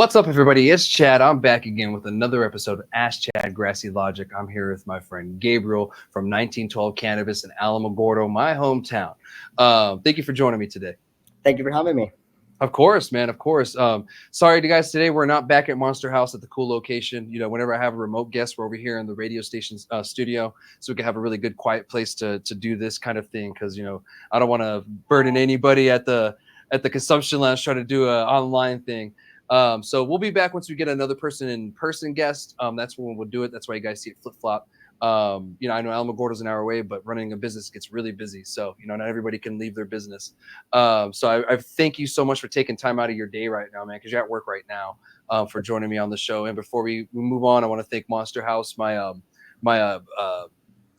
What's up, everybody? It's Chad. I'm back again with another episode of Ask Chad Grassy Logic. I'm here with my friend Gabriel from 1912 Cannabis in Alamogordo, my hometown. Thank you for joining me today. Thank you for having me. Of course, man. Of course. Sorry to guys. Today we're not back at Monster House at the cool location. You know, whenever I have a remote guest, we're over here in the radio station's studio, so we can have a really good, quiet place to do this kind of thing. Because I don't want to burden anybody at the consumption lounge trying to do an online thing. So we'll be back once we get another in-person guest. That's when we'll do it. That's why you guys see it flip-flop. I know Alamogordo's an hour away, but running a business gets really busy. So, not everybody can leave their business. So I thank you so much for taking time out of your day right now, man, because you're at work right now, for joining me on the show. And before we move on, I want to thank Monster House, my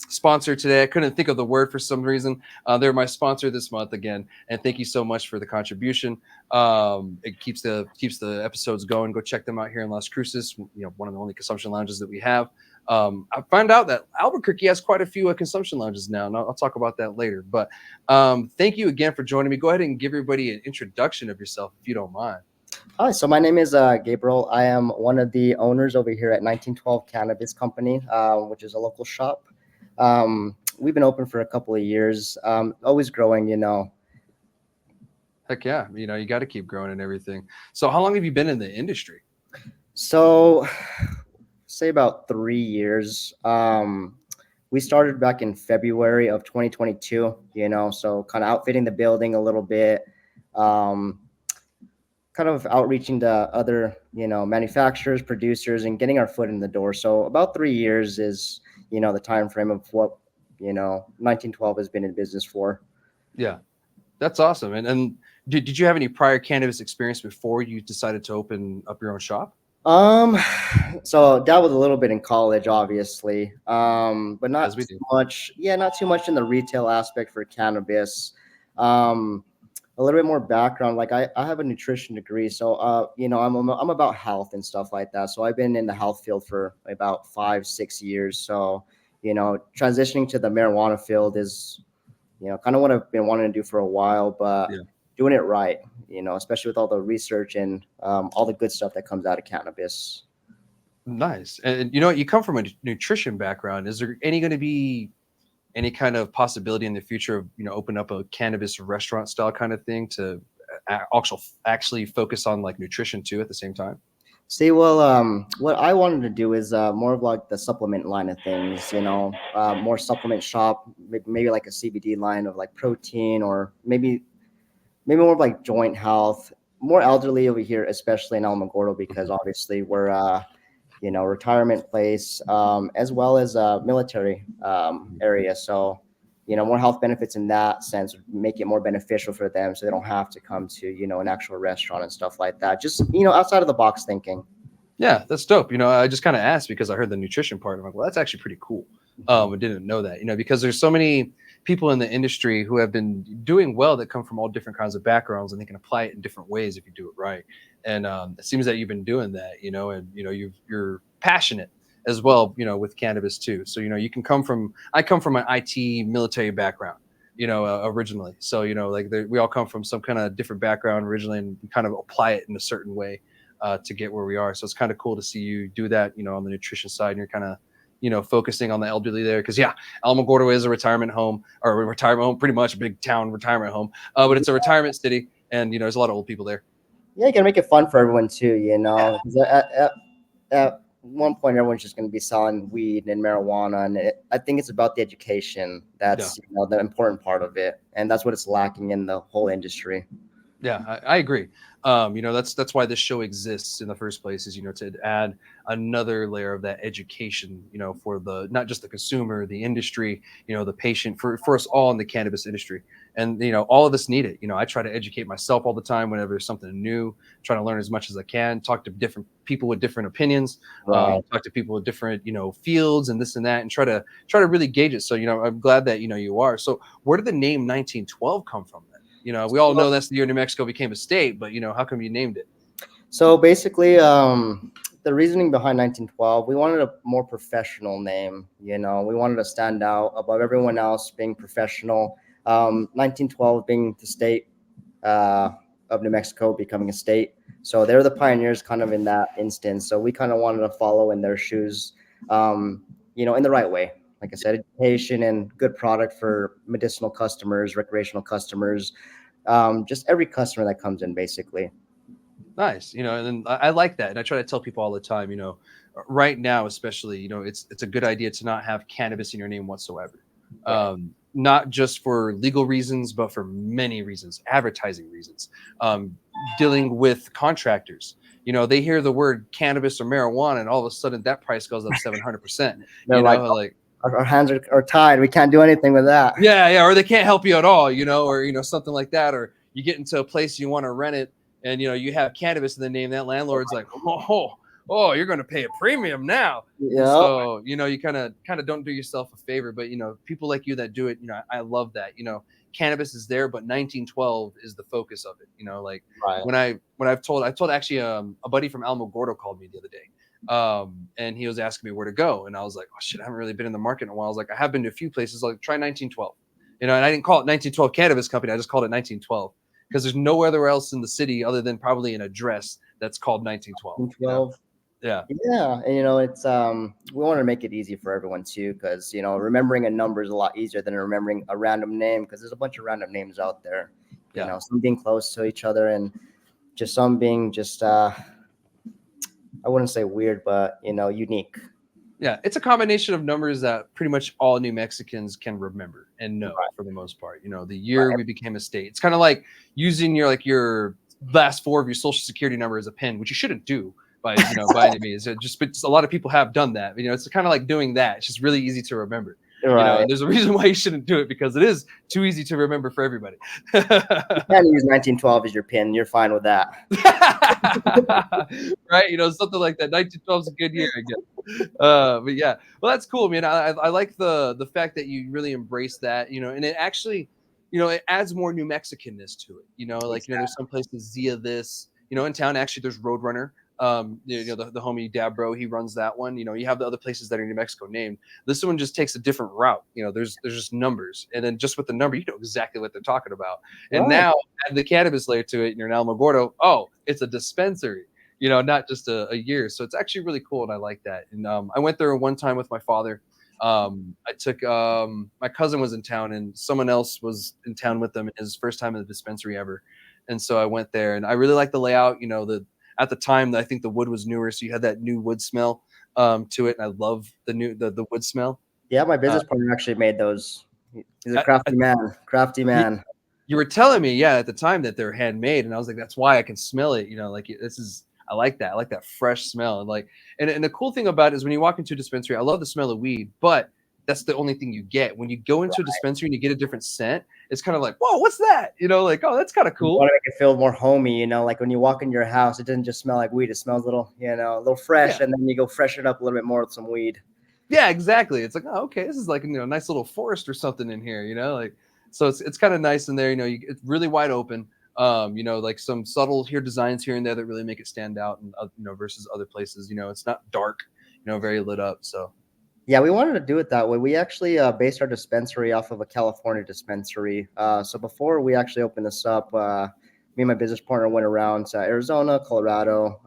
sponsor today. I couldn't think of the word for some reason. They're my sponsor this month again, and thank you so much for the contribution. It keeps the episodes going. Go check them out here in Las Cruces, one of the only consumption lounges that we have. I found out that Albuquerque has quite a few consumption lounges now, and I'll talk about that later. But thank you again for joining me. Go ahead and give everybody an introduction of yourself, if you don't mind. Hi, so my name is Gabriel. I am one of the owners over here at 1912 Cannabis Company, which is a local shop. We've been open for a couple of years, always growing, Heck yeah. You got to keep growing and everything. So how long have you been in the industry? So say about 3 years. We started back in February of 2022, so kind of outfitting the building a little bit, kind of outreaching to other, manufacturers, producers, and getting our foot in the door. So about 3 years is, the time frame of what, 1912 has been in business for. Yeah, that's awesome. And did you have any prior cannabis experience before you decided to open up your own shop? So dabbled a little bit in college, obviously, but not too much. Yeah, not too much in the retail aspect for cannabis. A little bit more background. Like I have a nutrition degree, so I'm about health and stuff like that. So I've been in the health field for about 5-6 years. So transitioning to the marijuana field is kind of what I've been wanting to do for a while, but doing it right, especially with all the research and all the good stuff that comes out of cannabis. Nice. And you come from a nutrition background. Is there going to be any kind of possibility in the future of open up a cannabis restaurant style kind of thing to actually focus on like nutrition too at the same time? See, well, what I wanted to do is more of like the supplement line of things, more supplement shop, maybe like a CBD line of like protein, or maybe more of like joint health, more elderly over here, especially in Alamogordo, because obviously we're retirement place, as well as a military area. So, more health benefits in that sense, make it more beneficial for them, so they don't have to come to, an actual restaurant and stuff like that. Just, outside of the box thinking. Yeah, that's dope. I just kind of asked because I heard the nutrition part. I'm like, well, that's actually pretty cool. I didn't know that, because there's so many people in the industry who have been doing well that come from all different kinds of backgrounds, and they can apply it in different ways if you do it right. And it seems that you've been doing that, and you're passionate as well, with cannabis too. So I come from an IT military background, originally. So we all come from some kind of different background originally, and we kind of apply it in a certain way to get where we are. So it's kind of cool to see you do that, on the nutrition side, and you're kind of focusing on the elderly there, because Alamogordo is a retirement home, pretty much a big town retirement home, but it's a retirement city, and there's a lot of old people there. Yeah, you can make it fun for everyone too, at one point everyone's just going to be selling weed and marijuana, and I think it's about the education that's the important part of it, and that's what it's lacking in the whole industry. Yeah, I agree. That's why this show exists in the first place, is to add another layer of that education, for the not just the consumer, the industry, the patient, for us all in the cannabis industry. And all of us need it. I try to educate myself all the time whenever there's something new, trying to learn as much as I can, talk to different people with different opinions, talk to people with different fields and this and that, and try to really gauge it. So I'm glad that you are. So where did the name 1912 come from then? We all know that's the year New Mexico became a state, but how come you named it? So basically, the reasoning behind 1912, we wanted a more professional name. We wanted to stand out above everyone else, being professional. 1912 being the state of New Mexico, becoming a state. So they're the pioneers kind of in that instance. So we kind of wanted to follow in their shoes, in the right way. Like I said, education and good product for medicinal customers, recreational customers, just every customer that comes in, basically. Nice. And then I like that. And I try to tell people all the time, right now, especially, it's a good idea to not have cannabis in your name whatsoever. Right. Not just for legal reasons, but for many reasons, advertising reasons, dealing with contractors. They hear the word cannabis or marijuana, and all of a sudden that price goes up 700%. They're like, our hands are tied. We can't do anything with that. Yeah. Or they can't help you at all, or, something like that. Or you get into a place, you want to rent it, and, you have cannabis in the name. That landlord's like, oh, you're going to pay a premium now. Yeah. So, you kind of don't do yourself a favor. But, people like you that do it, I love that. Cannabis is there, but 1912 is the focus of it. Right. when I told actually a buddy from Alamogordo called me the other day. And he was asking me where to go. And I was like, oh shit, I haven't really been in the market in a while. I was like, I have been to a few places, like try 1912. And I didn't call it 1912 Cannabis Company. I just called it 1912 because there's nowhere else in the city other than probably an address that's called 1912. 1912. Yeah. And it's we want to make it easy for everyone too, because remembering a number is a lot easier than remembering a random name, because there's a bunch of random names out there. Some being close to each other and just some being just I wouldn't say weird, but unique. Yeah, it's a combination of numbers that pretty much all New Mexicans can remember and know for the most part. The year we became a state. It's kind of like using your last four of your social security number as a PIN, which you shouldn't do by any means. But a lot of people have done that. It's kind of like doing that. It's just really easy to remember. Right. And there's a reason why you shouldn't do it, because it is too easy to remember for everybody. You can use 1912 as your PIN. You're fine with that. Right? Something like that. 1912 is a good year, I guess. But yeah, well, that's cool, man. I like the fact that you really embrace that, and it actually, it adds more New Mexicanness to it. There's some places Zia this, in town. Actually, there's Roadrunner. The homie Dabro, he runs that one. You have the other places that are New Mexico named. This one just takes a different route. There's just numbers, and then just with the number, you know exactly what they're talking about. And now add the cannabis layer to it, and you're in Alamogordo. Oh, it's a dispensary. Not just a year. So it's actually really cool, and I like that. And I went there one time with my father. I took my cousin was in town, and someone else was in town with them. His first time in the dispensary ever, and so I went there, and I really like the layout. At the time, I think the wood was newer, so you had that new wood smell to it, and I love the wood smell. Yeah, my business partner actually made those. He's a crafty man. You were telling me, at the time that they're handmade, and I was like, that's why I can smell it. I like that. I like that fresh smell, and the cool thing about it is when you walk into a dispensary, I love the smell of weed, but that's the only thing you get. When you go into a dispensary and you get a different scent, it's kind of like, whoa, what's that? Oh, that's kind of cool. You want to make it feel more homey, like when you walk into your house, it doesn't just smell like weed. It smells a little fresh, and then you go freshen it up a little bit more with some weed. Yeah, exactly. It's like, oh, okay, this is like, a nice little forest or something in here, so it's kind of nice in there. It's really wide open. Like some subtle designs here and there that really make it stand out, and versus other places. It's not dark, very lit up. So. Yeah, we wanted to do it that way. We actually based our dispensary off of a California dispensary. So before we actually opened this up, me and my business partner went around to Arizona, Colorado,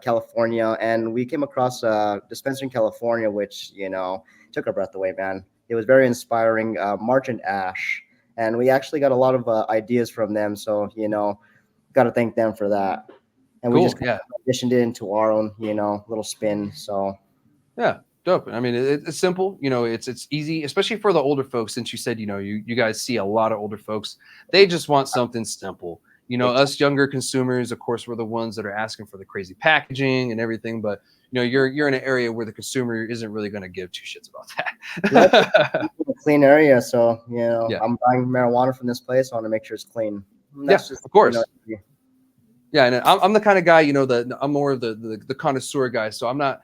California, and we came across a dispensary in California, which, took our breath away, man. It was very inspiring, March and Ash. And we actually got a lot of ideas from them. So, got to thank them for that. And we just additioned it into our own, little spin. So, yeah. Dope. I mean, it's simple, it's easy, especially for the older folks. Since you said, you guys see a lot of older folks, they just want something simple. Us younger consumers, of course, we're the ones that are asking for the crazy packaging and everything. But, you're in an area where the consumer isn't really going to give two shits about that. A clean area. So, I'm buying marijuana from this place. I want to make sure it's clean. Yes, of course. Yeah. And I'm the kind of guy, I'm more of the connoisseur guy. So I'm not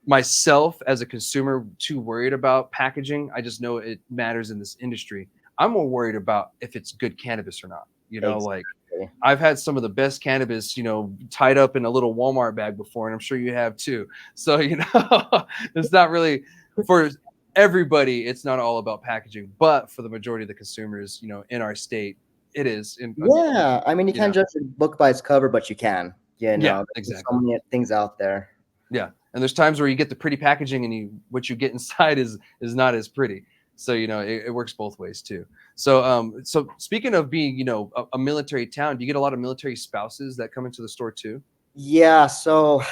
myself as a consumer too worried about packaging. I just know it matters in this industry. I'm more worried about if it's good cannabis or not. Like I've had some of the best cannabis, tied up in a little Walmart bag before, and I'm sure you have too. So, it's not really for everybody. It's not all about packaging, but for the majority of the consumers, in our state, it is. Yeah, I mean, you can't judge a book by its cover, but you can. You know, Yeah, there's exactly. so many things out there. Yeah, and there's times where you get the pretty packaging, and what you get inside is not as pretty. So it works both ways too. So so speaking of being a military town, do you get a lot of military spouses that come into the store too? Yeah, so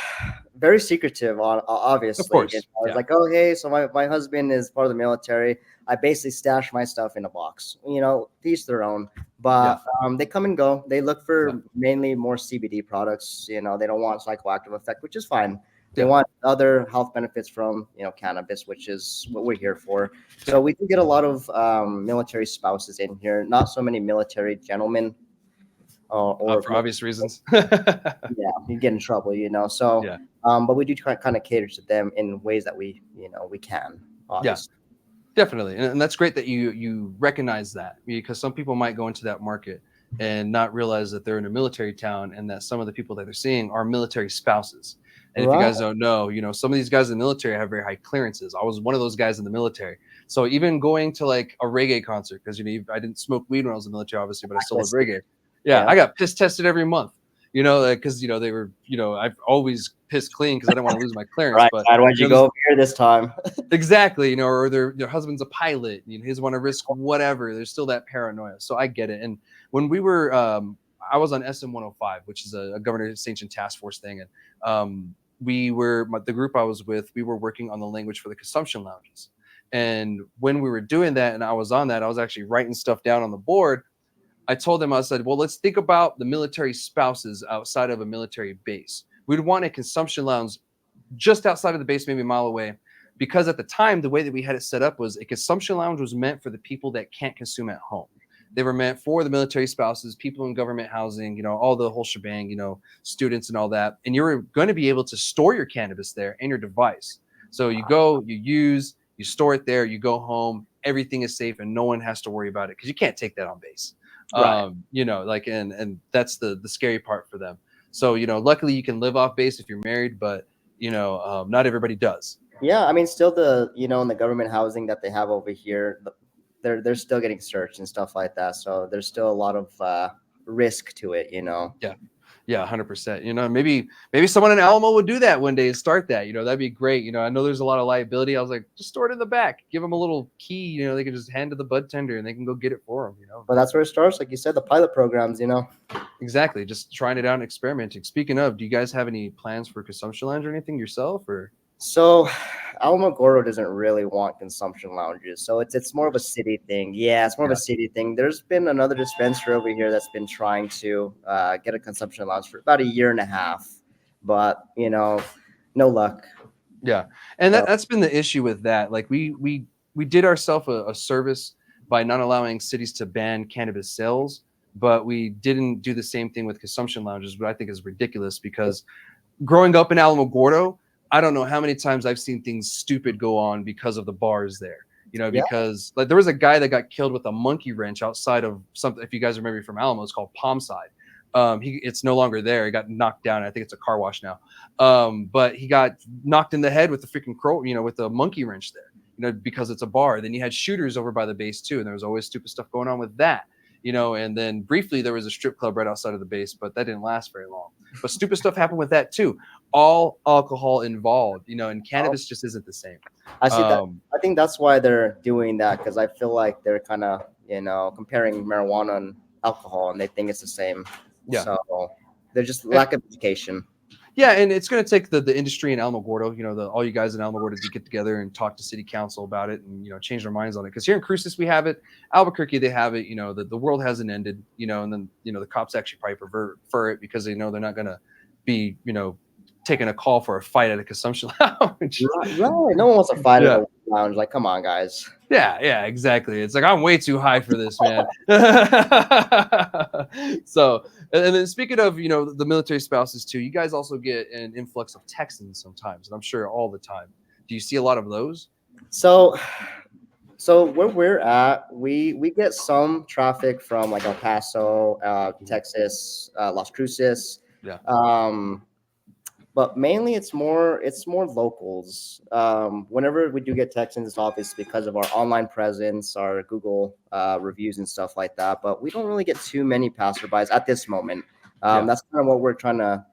very secretive, Of obviously. course, I was yeah, like, oh, hey, so my husband is part of the military. I basically stash my stuff in a box. Each their own. yeah, But they come and go. They look yeah, for mainly more CBD products. They don't want psychoactive effect, which is fine. They yeah. want other health benefits from cannabis, which is what we're here for. So we do get a lot of military spouses in here. Not so many military gentlemen or For obvious reasons. yeah, you get in trouble, So, Yeah, but we do kind of cater to them in ways that we can, yeah. obviously. Definitely, and that's great that you recognize that, because some people might go into that market and not realize that they're in a military town, and that some of the people that they're seeing are military spouses. And if you Right. guys don't know, some of these guys in the military have very high clearances. I was one of those guys in the military, so even going to like a reggae concert, because I didn't smoke weed when I was in the military, obviously, but I still love reggae. Yeah, Yeah. I got piss tested every month. Because they were, I've always pissed clean because I didn't want to lose my clearance. Right. But Dad, why'd you go over here this time? exactly, or their husband's a pilot, he doesn't want to risk whatever. There's still that paranoia, so I get it. And when we were I was on SM 105, which is a governor sanctioned task force thing, and the group I was with, we were working on the language for the consumption lounges. And when we were doing that, and I was on that, I was actually writing stuff down on the board. I told them, I said, well, let's think about the military spouses outside of a military base. We'd want a consumption lounge just outside of the base, maybe a mile away, because at the time, the way that we had it set up was a consumption lounge was meant for the people that can't consume at home. They were meant for the military spouses, people in government housing, all the whole shebang, students and all that. And you were going to be able to store your cannabis there and your device. So you go, you use, you store it there, you go home, everything is safe, and no one has to worry about it, because you can't take that on base. Right. And that's the scary part for them. So, luckily you can live off base if you're married, but not everybody does. Yeah, I mean, still in the government housing that they have over here, they're still getting searched and stuff like that. So there's still a lot of risk to it. Yeah, 100%. Maybe someone in Alamo would do that one day and start that. That'd be great. I know there's a lot of liability. I was like, just store it in the back. Give them a little key. They can just hand to the bud tender and they can go get it for them. But that's where it starts, like you said, the pilot programs. Exactly. Just trying it out and experimenting. Speaking of, do you guys have any plans for consumption lounge or anything yourself, or? So Alamogordo doesn't really want consumption lounges. So it's more of a city thing. Yeah, it's more of a city thing. There's been another dispensary over here that's been trying to get a consumption lounge for about a year and a half. But, no luck. Yeah. And that's been the issue with that. Like we did ourselves a service by not allowing cities to ban cannabis sales, but we didn't do the same thing with consumption lounges, what I think is ridiculous, because growing up in Alamogordo, I don't know how many times I've seen things stupid go on because of the bars there. Because like there was a guy that got killed with a monkey wrench outside of something. If you guys remember from Alamo, it's called Palmside. It's no longer there. He got knocked down. I think it's a car wash now. But he got knocked in the head with the freaking crow, with the monkey wrench there, because it's a bar. Then you had shooters over by the base too. And there was always stupid stuff going on with that. And then briefly there was a strip club right outside of the base, but that didn't last very long. But stupid stuff happened with that too. All alcohol involved, and cannabis just isn't the same. I see that. I think that's why they're doing that, because I feel like they're kind of, comparing marijuana and alcohol, and they think it's the same. Yeah. So they're just lack of education. Yeah, and it's going to take the industry in Alamogordo, all you guys in Alamogordo to get together and talk to city council about it and, change their minds on it. Because here in Cruces, we have it. Albuquerque, they have it. The world hasn't ended, and then, the cops actually probably prefer it because they know they're not going to be, taking a call for a fight at a consumption lounge. Right. No one wants to fight at a lounge. Like, come on, guys. Yeah, exactly. It's like, I'm way too high for this, man. So, and then speaking of, the military spouses too, you guys also get an influx of Texans sometimes, and I'm sure all the time. Do you see a lot of those? So where we're at, we get some traffic from like El Paso, Texas, Las Cruces. Yeah. but mainly it's more locals. Whenever we do get Texans, it's obvious because of our online presence, our Google reviews and stuff like that. But we don't really get too many passerbys at this moment. That's kind of what we're trying to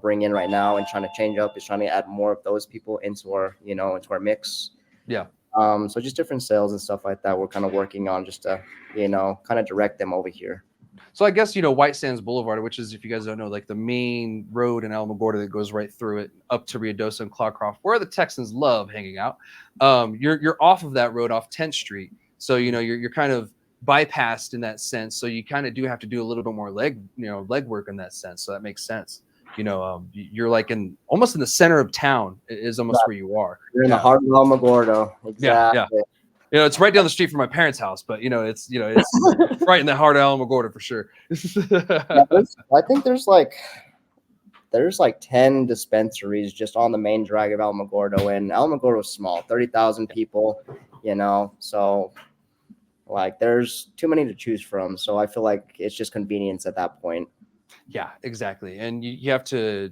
bring in right now and trying to change up, is trying to add more of those people into our into our mix. Yeah. So just different sales and stuff like that we're kind of working on, just to kind of direct them over here. So I guess, White Sands Boulevard, which is, if you guys don't know, like the main road in Alamogordo that goes right through it up to Ruidoso and Clawcroft, where the Texans love hanging out. You're off of that road, off 10th Street. So, you're kind of bypassed in that sense. So you kind of do have to do a little bit more leg work in that sense. So that makes sense. You're like almost in the center of town is almost where you are. You're in the heart of Alamogordo. Exactly. Yeah. It's right down the street from my parents' house, but it's right in the heart of Alamogordo for sure. I think there's like 10 dispensaries just on the main drag of Alamogordo, and Alamogordo is small, 30,000 people, so like there's too many to choose from. So I feel like it's just convenience at that point. Yeah, exactly. And you have to,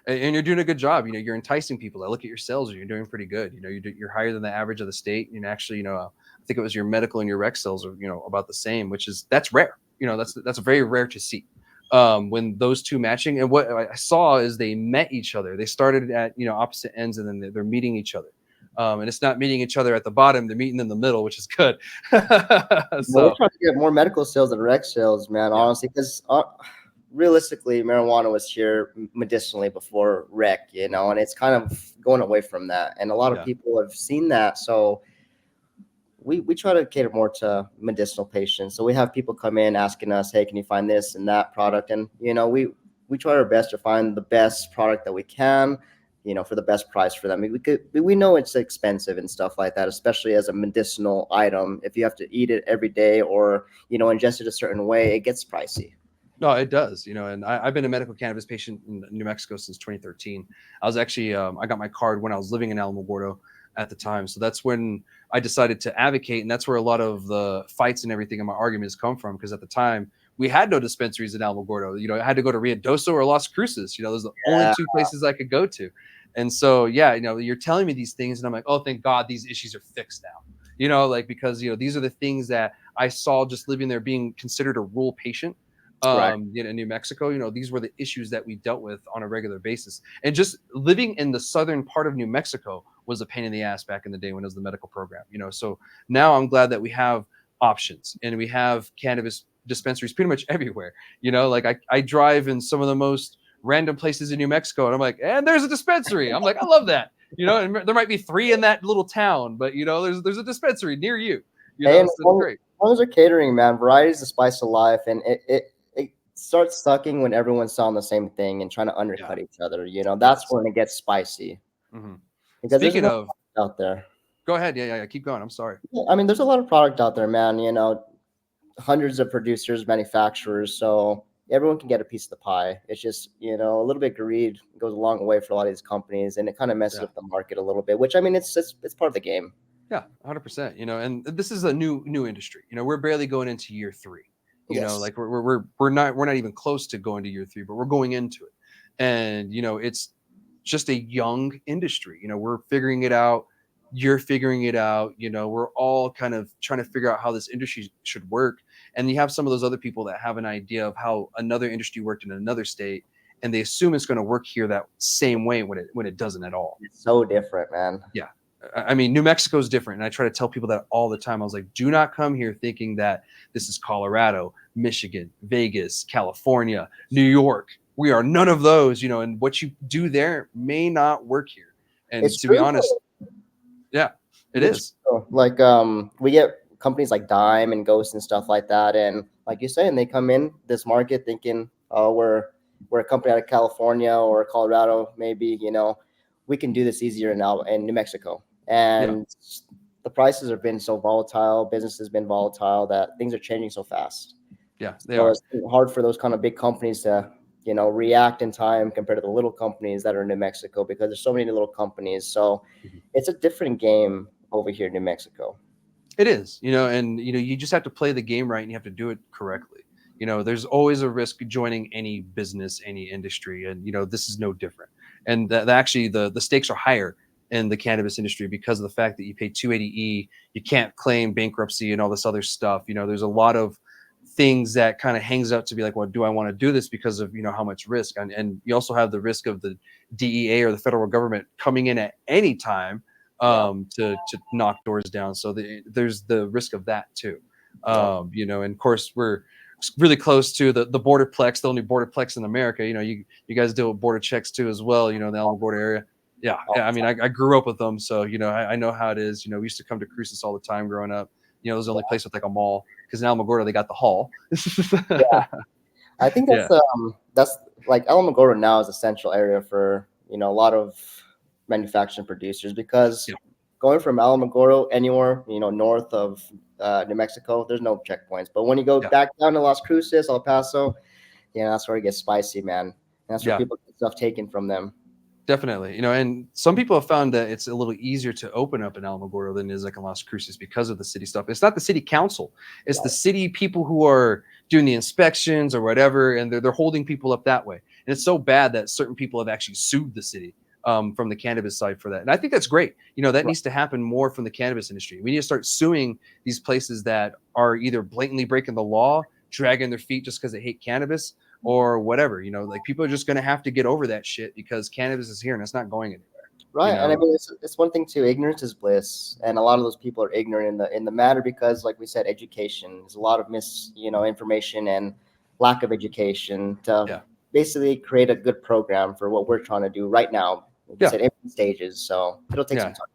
and you're doing a good job. You're enticing people. I look at your sales, and you're doing pretty good. You're higher than the average of the state. And actually, I think it was your medical and your rec sales are, about the same, that's rare. That's very rare to see. When those two matching. And what I saw is they met each other. They started at, opposite ends, and then they're meeting each other. And it's not meeting each other at the bottom. They're meeting in the middle, which is good. So we're trying to get more medical sales than rec sales, man, honestly, because realistically, marijuana was here medicinally before rec, and it's kind of going away from that. And a lot of people have seen that. So we try to cater more to medicinal patients. So we have people come in asking us, hey, can you find this and that product? And, we try our best to find the best product that we can, for the best price for them. We know it's expensive and stuff like that, especially as a medicinal item. If you have to eat it every day or, ingest it a certain way, it gets pricey. No, it does, and I've been a medical cannabis patient in New Mexico since 2013. I was actually, I got my card when I was living in Alamogordo at the time. So that's when I decided to advocate. And that's where a lot of the fights and everything in my arguments come from. Because at the time, we had no dispensaries in Alamogordo. I had to go to Ruidoso or Las Cruces. Those are the only two places I could go to. And so, you're telling me these things, and I'm like, oh, thank God these issues are fixed now. Because, these are the things that I saw just living there, being considered a rural patient. In New Mexico, these were the issues that we dealt with on a regular basis. And just living in the southern part of New Mexico was a pain in the ass back in the day when it was the medical program, so now I'm glad that we have options and we have cannabis dispensaries pretty much everywhere. Like I drive in some of the most random places in New Mexico, and I'm like, and there's a dispensary. I'm like, I love that. And there might be 3 in that little town, but there's a dispensary near you. Hey, great. As long as they're catering, man, variety is the spice of life, and it starts sucking when everyone's selling the same thing and trying to undercut each other. That's when it gets spicy. Mm-hmm. Because speaking of out there, go ahead. Yeah. Keep going. I'm sorry. I mean, there's a lot of product out there, man. Hundreds of producers, manufacturers, so everyone can get a piece of the pie. It's just a little bit greed goes a long way for a lot of these companies, and it kind of messes up the market a little bit. Which I mean, it's part of the game. Yeah, 100%. And this is a new industry. We're barely going into year 3. Like we're not even close to going to year 3, but we're going into it. And it's just a young industry. We're figuring it out. You're figuring it out. We're all kind of trying to figure out how this industry should work. And you have some of those other people that have an idea of how another industry worked in another state, and they assume it's going to work here that same way when it doesn't at all. It's so different, man. Yeah. I mean, New Mexico is different. And I try to tell people that all the time. I was like, do not come here thinking that this is Colorado, Michigan, Vegas, California, New York. We are none of those, and what you do there may not work here. And it's to be honest, yeah, it's true. Like, we get companies like Dime and Ghost and stuff like that. And like you're saying, they come in this market thinking, oh, we're a company out of California or Colorado, maybe, we can do this easier now in New Mexico. And the prices have been so volatile, business has been volatile, that things are changing so fast. Yeah, they are. It's hard for those kind of big companies to, react in time compared to the little companies that are in New Mexico, because there's so many little companies. So it's a different game over here in New Mexico. It is, and, you just have to play the game right, and you have to do it correctly. There's always a risk joining any business, any industry. And, this is no different. and that actually the stakes are higher in the cannabis industry because of the fact that you pay 280E, you can't claim bankruptcy and all this other stuff. There's a lot of things that kind of hangs up to be like, well, do I want to do this because of how much risk, and you also have the risk of the DEA or the federal government coming in at any time to knock doors down. So there's the risk of that too. And of course we're really close to the borderplex, the only borderplex in America. You guys deal with border checks too as well. The Alamogordo area. Yeah, I mean, I grew up with them, so I know how it is. We used to come to Cruces all the time growing up. It was the only place with like a mall, because in Alamogordo they got the hall. Yeah, I think that's like Alamogordo now is a central area for a lot of manufacturing producers, because going from Alamogordo anywhere north of New Mexico, there's no checkpoints. But when you go back down to Las Cruces, El Paso, that's where it gets spicy, man. And that's where people get stuff taken from them. Definitely, and some people have found that it's a little easier to open up in Alamogordo than it is like in Las Cruces because of the city stuff. It's not the city council; it's the city people who are doing the inspections or whatever, and they're holding people up that way. And it's so bad that certain people have actually sued the city from the cannabis side for that. And I think that's great. That needs to happen more from the cannabis industry. We need to start suing these places that are either blatantly breaking the law, dragging their feet just because they hate cannabis, or whatever. Like, people are just going to have to get over that shit, because cannabis is here and it's not going anywhere. Right. And I mean, it's one thing too, ignorance is bliss. And a lot of those people are ignorant in the matter, because like we said, education, there's a lot of information and lack of education to basically create a good program for what we're trying to do right now. Like we said, infant stages. So it'll take some time.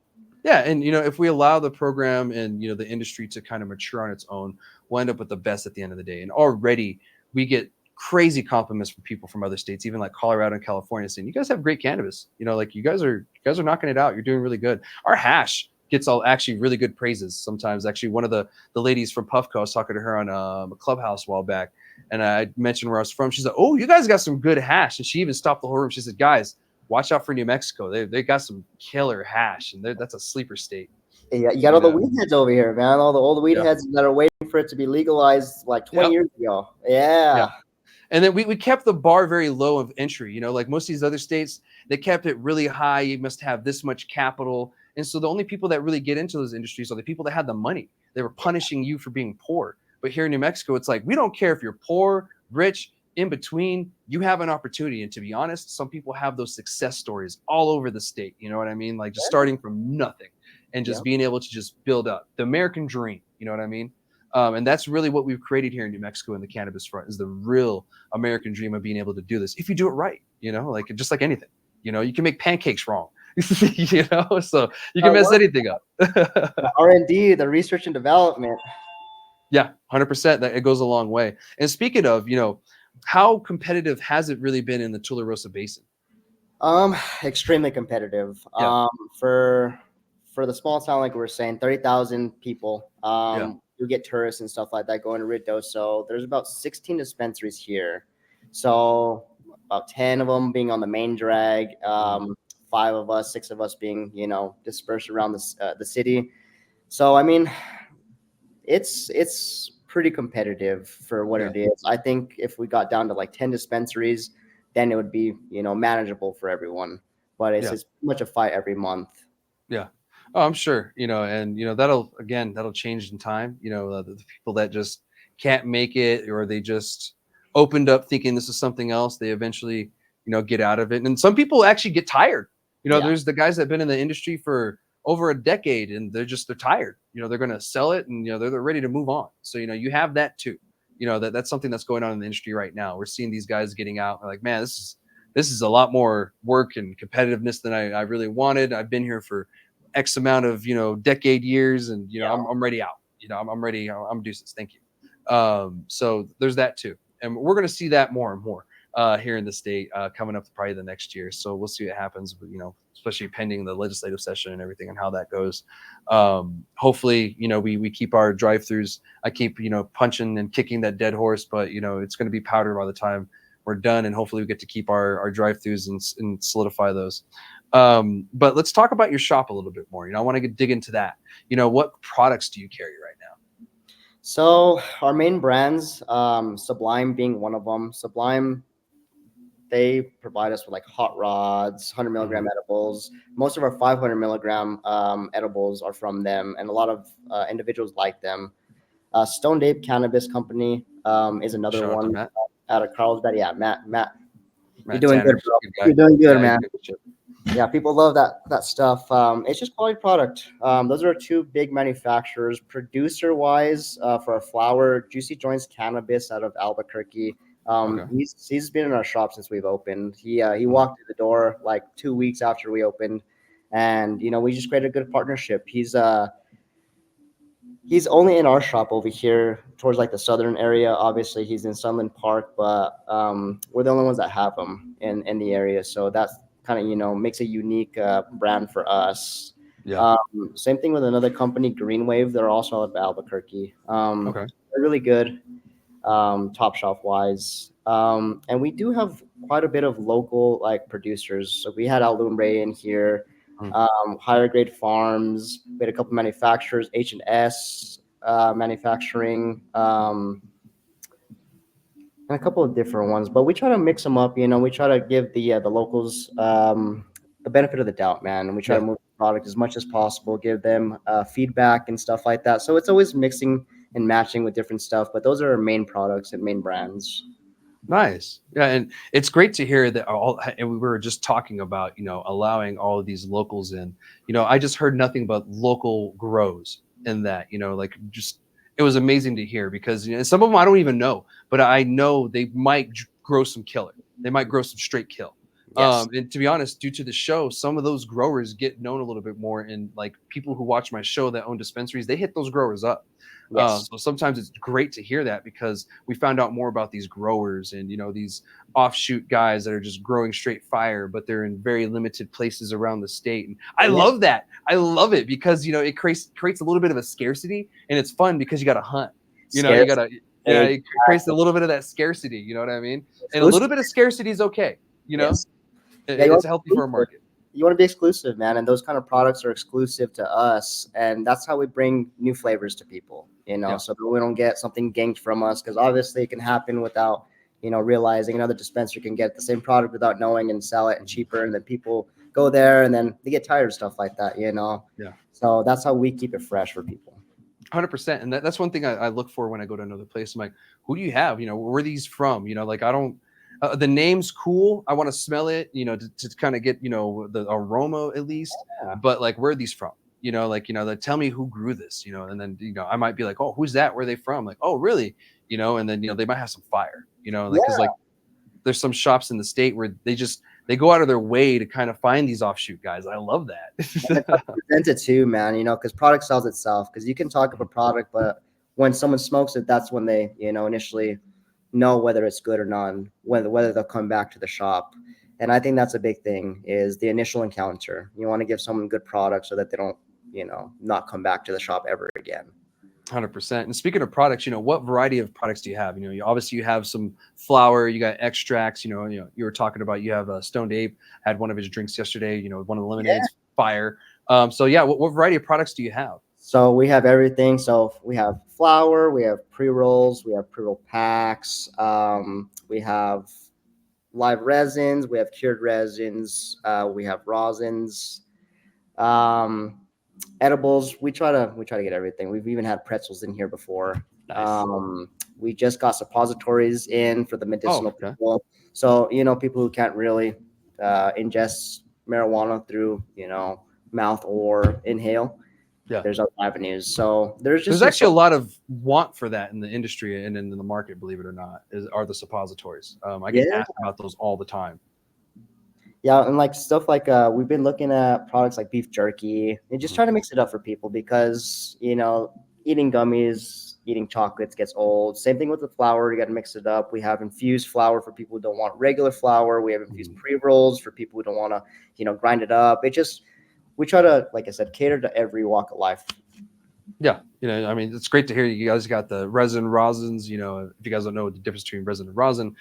Yeah, and if we allow the program and the industry to kind of mature on its own, we'll end up with the best at the end of the day. And already we get crazy compliments from people from other states, even like Colorado and California, saying, you guys have great cannabis. Like, you guys are knocking it out. You're doing really good. Our hash gets actually really good praises sometimes. Actually, one of the ladies from Puffco, I was talking to her on a Clubhouse a while back, and I mentioned where I was from. She's like, oh, you guys got some good hash. And she even stopped the whole room. She said, guys, watch out for New Mexico. They got some killer hash, and that's a sleeper state. Yeah, you got all the weed heads over here, man. All the weed heads that are waiting for it to be legalized like 20 years ago. Yeah. And then we kept the bar very low of entry. Like most of these other states, they kept it really high. You must have this much capital. And so the only people that really get into those industries are the people that had the money. They were punishing you for being poor. But here in New Mexico, it's like, we don't care if you're poor, rich, in between, you have an opportunity. And to be honest, some people have those success stories all over the state. You know what I mean? Like, just starting from nothing and just being able to just build up the American dream. You know what I mean? And that's really what we've created here in New Mexico in the cannabis front, is the real American dream of being able to do this if you do it right. Like, just like anything, you can make pancakes wrong. So you can mess anything up. The R&D, the research and development. Yeah, 100%. That it goes a long way. And speaking of, how competitive has it really been in the Tularosa Basin? Extremely competitive. For the small town, like we were saying, 30,000 people. You get tourists and stuff like that going to Ruidoso. There's about 16 dispensaries here. So about 10 of them being on the main drag, 6 of us being, dispersed around the city. So, I mean, it's pretty competitive for what it is. I think if we got down to like 10 dispensaries, then it would be, manageable for everyone. But it's pretty much a fight every month. Yeah. Oh, I'm sure, and, that'll change in time. The people that just can't make it, or they just opened up thinking this is something else, they eventually, get out of it. And some people actually get tired. There's the guys that have been in the industry for over a decade, and they're tired. They're going to sell it, and, they're ready to move on. So, you have that too. That's something that's going on in the industry right now. We're seeing these guys getting out. They're like, man, this is a lot more work and competitiveness than I really wanted. I've been here for X amount of, decade years, and, I'm ready out. I'm ready. I'm deuces. Thank you. So there's that too. And we're going to see that more and more here in the state coming up probably the next year. So we'll see what happens, but, especially pending the legislative session and everything and how that goes. Hopefully, we keep our drive-throughs. I keep, punching and kicking that dead horse, but, it's going to be powder by the time we're done. And hopefully we get to keep our drive-throughs and solidify those. But let's talk about your shop a little bit more. I want to dig into that. What products do you carry right now? So our main brands, Sublime being one of them. Sublime they provide us with like hot rods, 100 milligram edibles. Most of our 500 milligram edibles are from them, and a lot of individuals like them. Stoned Ape Cannabis Company is another Shout out to one Matt. out of Carlsbad. Yeah, Matt, you're Matt doing Tanner, good, bro. good guy. You're doing good, Yeah, he's man. good shit. Yeah, people love that stuff. It's just quality product. Those are two big manufacturers. Producer wise, for our flower, Juicy Joints Cannabis out of Albuquerque. Okay. He's been in our shop since we've opened. He walked through the door like 2 weeks after we opened, and we just created a good partnership. He's only in our shop over here towards like the southern area. Obviously, he's in Sunland Park, but we're the only ones that have him in the area. So that's kind of makes a unique brand for us. Yeah. Same thing with another company, Green Wave. They're also out of Albuquerque. Okay. They're really good, top shelf wise. And we do have quite a bit of local like producers. So we had Al Lumbre in here, higher grade farms. We had a couple manufacturers, H&S manufacturing, and a couple of different ones. But we try to mix them up. We try to give the locals the benefit of the doubt, man. And we try to move the product as much as possible, give them feedback and stuff like that. So it's always mixing and matching with different stuff. But those are our main products and main brands. Nice. Yeah, and it's great to hear that and we were just talking about, allowing all of these locals in. I just heard nothing but local grows in that, like just it was amazing to hear because some of them I don't even know, but I know they might grow some killer. They might grow some straight kill. Yes. And to be honest, due to the show, some of those growers get known a little bit more, and like people who watch my show that own dispensaries, they hit those growers up. Yes. So sometimes it's great to hear that because we found out more about these growers and these offshoot guys that are just growing straight fire, but they're in very limited places around the state. And I love that. I love it because it creates a little bit of a scarcity, and it's fun because you got to hunt. You gotta it creates a little bit of that scarcity. You know what I mean? And a little bit of scarcity is okay. Yes. It's healthy for a market. You want to be exclusive, man, and those kind of products are exclusive to us, and that's how we bring new flavors to people. So that we don't get something ganked from us, because obviously it can happen without realizing. Another dispensary can get the same product without knowing and sell it and cheaper, and then people go there and then they get tired of stuff like that. Yeah. So that's how we keep it fresh for people. 100%. And that's one thing I look for when I go to another place. I'm like, who do you have? Where are these from? Like I don't. The name's cool. I want to smell it, to kind of get, the aroma at least. Yeah. But like, where are these from? Tell me who grew this, and then, I might be like, oh, who's that? Where are they from? Like, oh, really? And then, they might have some fire, because like there's some shops in the state where they go out of their way to kind of find these offshoot guys. I love that. Present it too, man, because product sells itself, because you can talk about product, but when someone smokes it, that's when they, initially know whether it's good or not, whether they'll come back to the shop. And I think that's a big thing, is the initial encounter. You want to give someone good product so that they don't, not come back to the shop ever again. 100%. And speaking of products, what variety of products do you have? Obviously you have some flour, you got extracts, you were talking about, you have Stoned Ape had one of his drinks yesterday, one of the lemonades, fire. So yeah, what variety of products do you have? So we have everything. So we have flour, we have pre-rolls, we have pre-roll packs, we have live resins, we have cured resins, we have rosins, edibles. We try to get everything. We've even had pretzels in here before. Nice. We just got suppositories in for the medicinal people. So people who can't really ingest marijuana through mouth or inhale. Yeah, there's other avenues. So there's actually a lot of want for that in the industry and in the market, believe it or not, are the suppositories. I get asked about those all the time. Yeah, and like stuff like we've been looking at products like beef jerky and just trying to mix it up for people, because eating gummies, eating chocolates gets old. Same thing with the flour, you got to mix it up. We have infused flour for people who don't want regular flour. We have infused pre-rolls for people who don't want to grind it up. We try to, like I said, cater to every walk of life. Yeah, I mean, it's great to hear you guys got the resin rosins. If you guys don't know the difference between resin and rosin,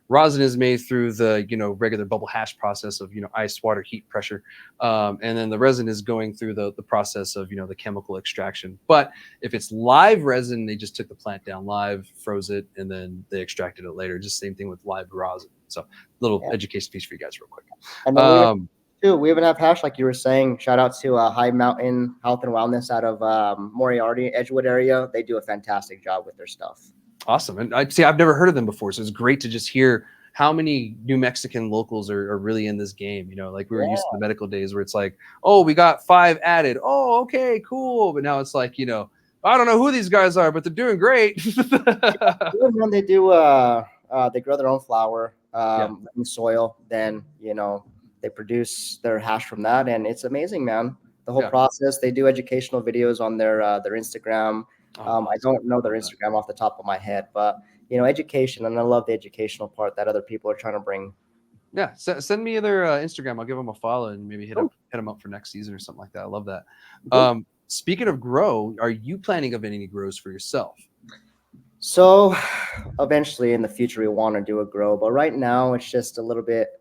rosin is made through the regular bubble hash process of ice, water, heat, pressure, and then the resin is going through the process of the chemical extraction. But if it's live resin, they just took the plant down live, froze it, and then they extracted it later. Just same thing with live rosin. So little education piece for you guys, real quick. And then we even have hash, like you were saying. Shout out to High Mountain Health and Wellness out of Moriarty, Edgewood area. They do a fantastic job with their stuff. Awesome. And I've never heard of them before, so it's great to just hear how many New Mexican locals are really in this game. Like we were used to the medical days where it's like, oh, we got 5 added. Oh, okay, cool. But now it's like, I don't know who these guys are, but they're doing great. When they do, they grow their own flower in soil. Then they produce their hash from that, and it's amazing, man. The whole process. They do educational videos on their Instagram. I don't know their Instagram off the top of my head, but education, and I love the educational part that other people are trying to bring. Yeah, send me their Instagram. I'll give them a follow and maybe hit them up for next season or something like that. I love that. Speaking of grow, are you planning of any grows for yourself? So eventually in the future we want to do a grow, but right now it's just a little bit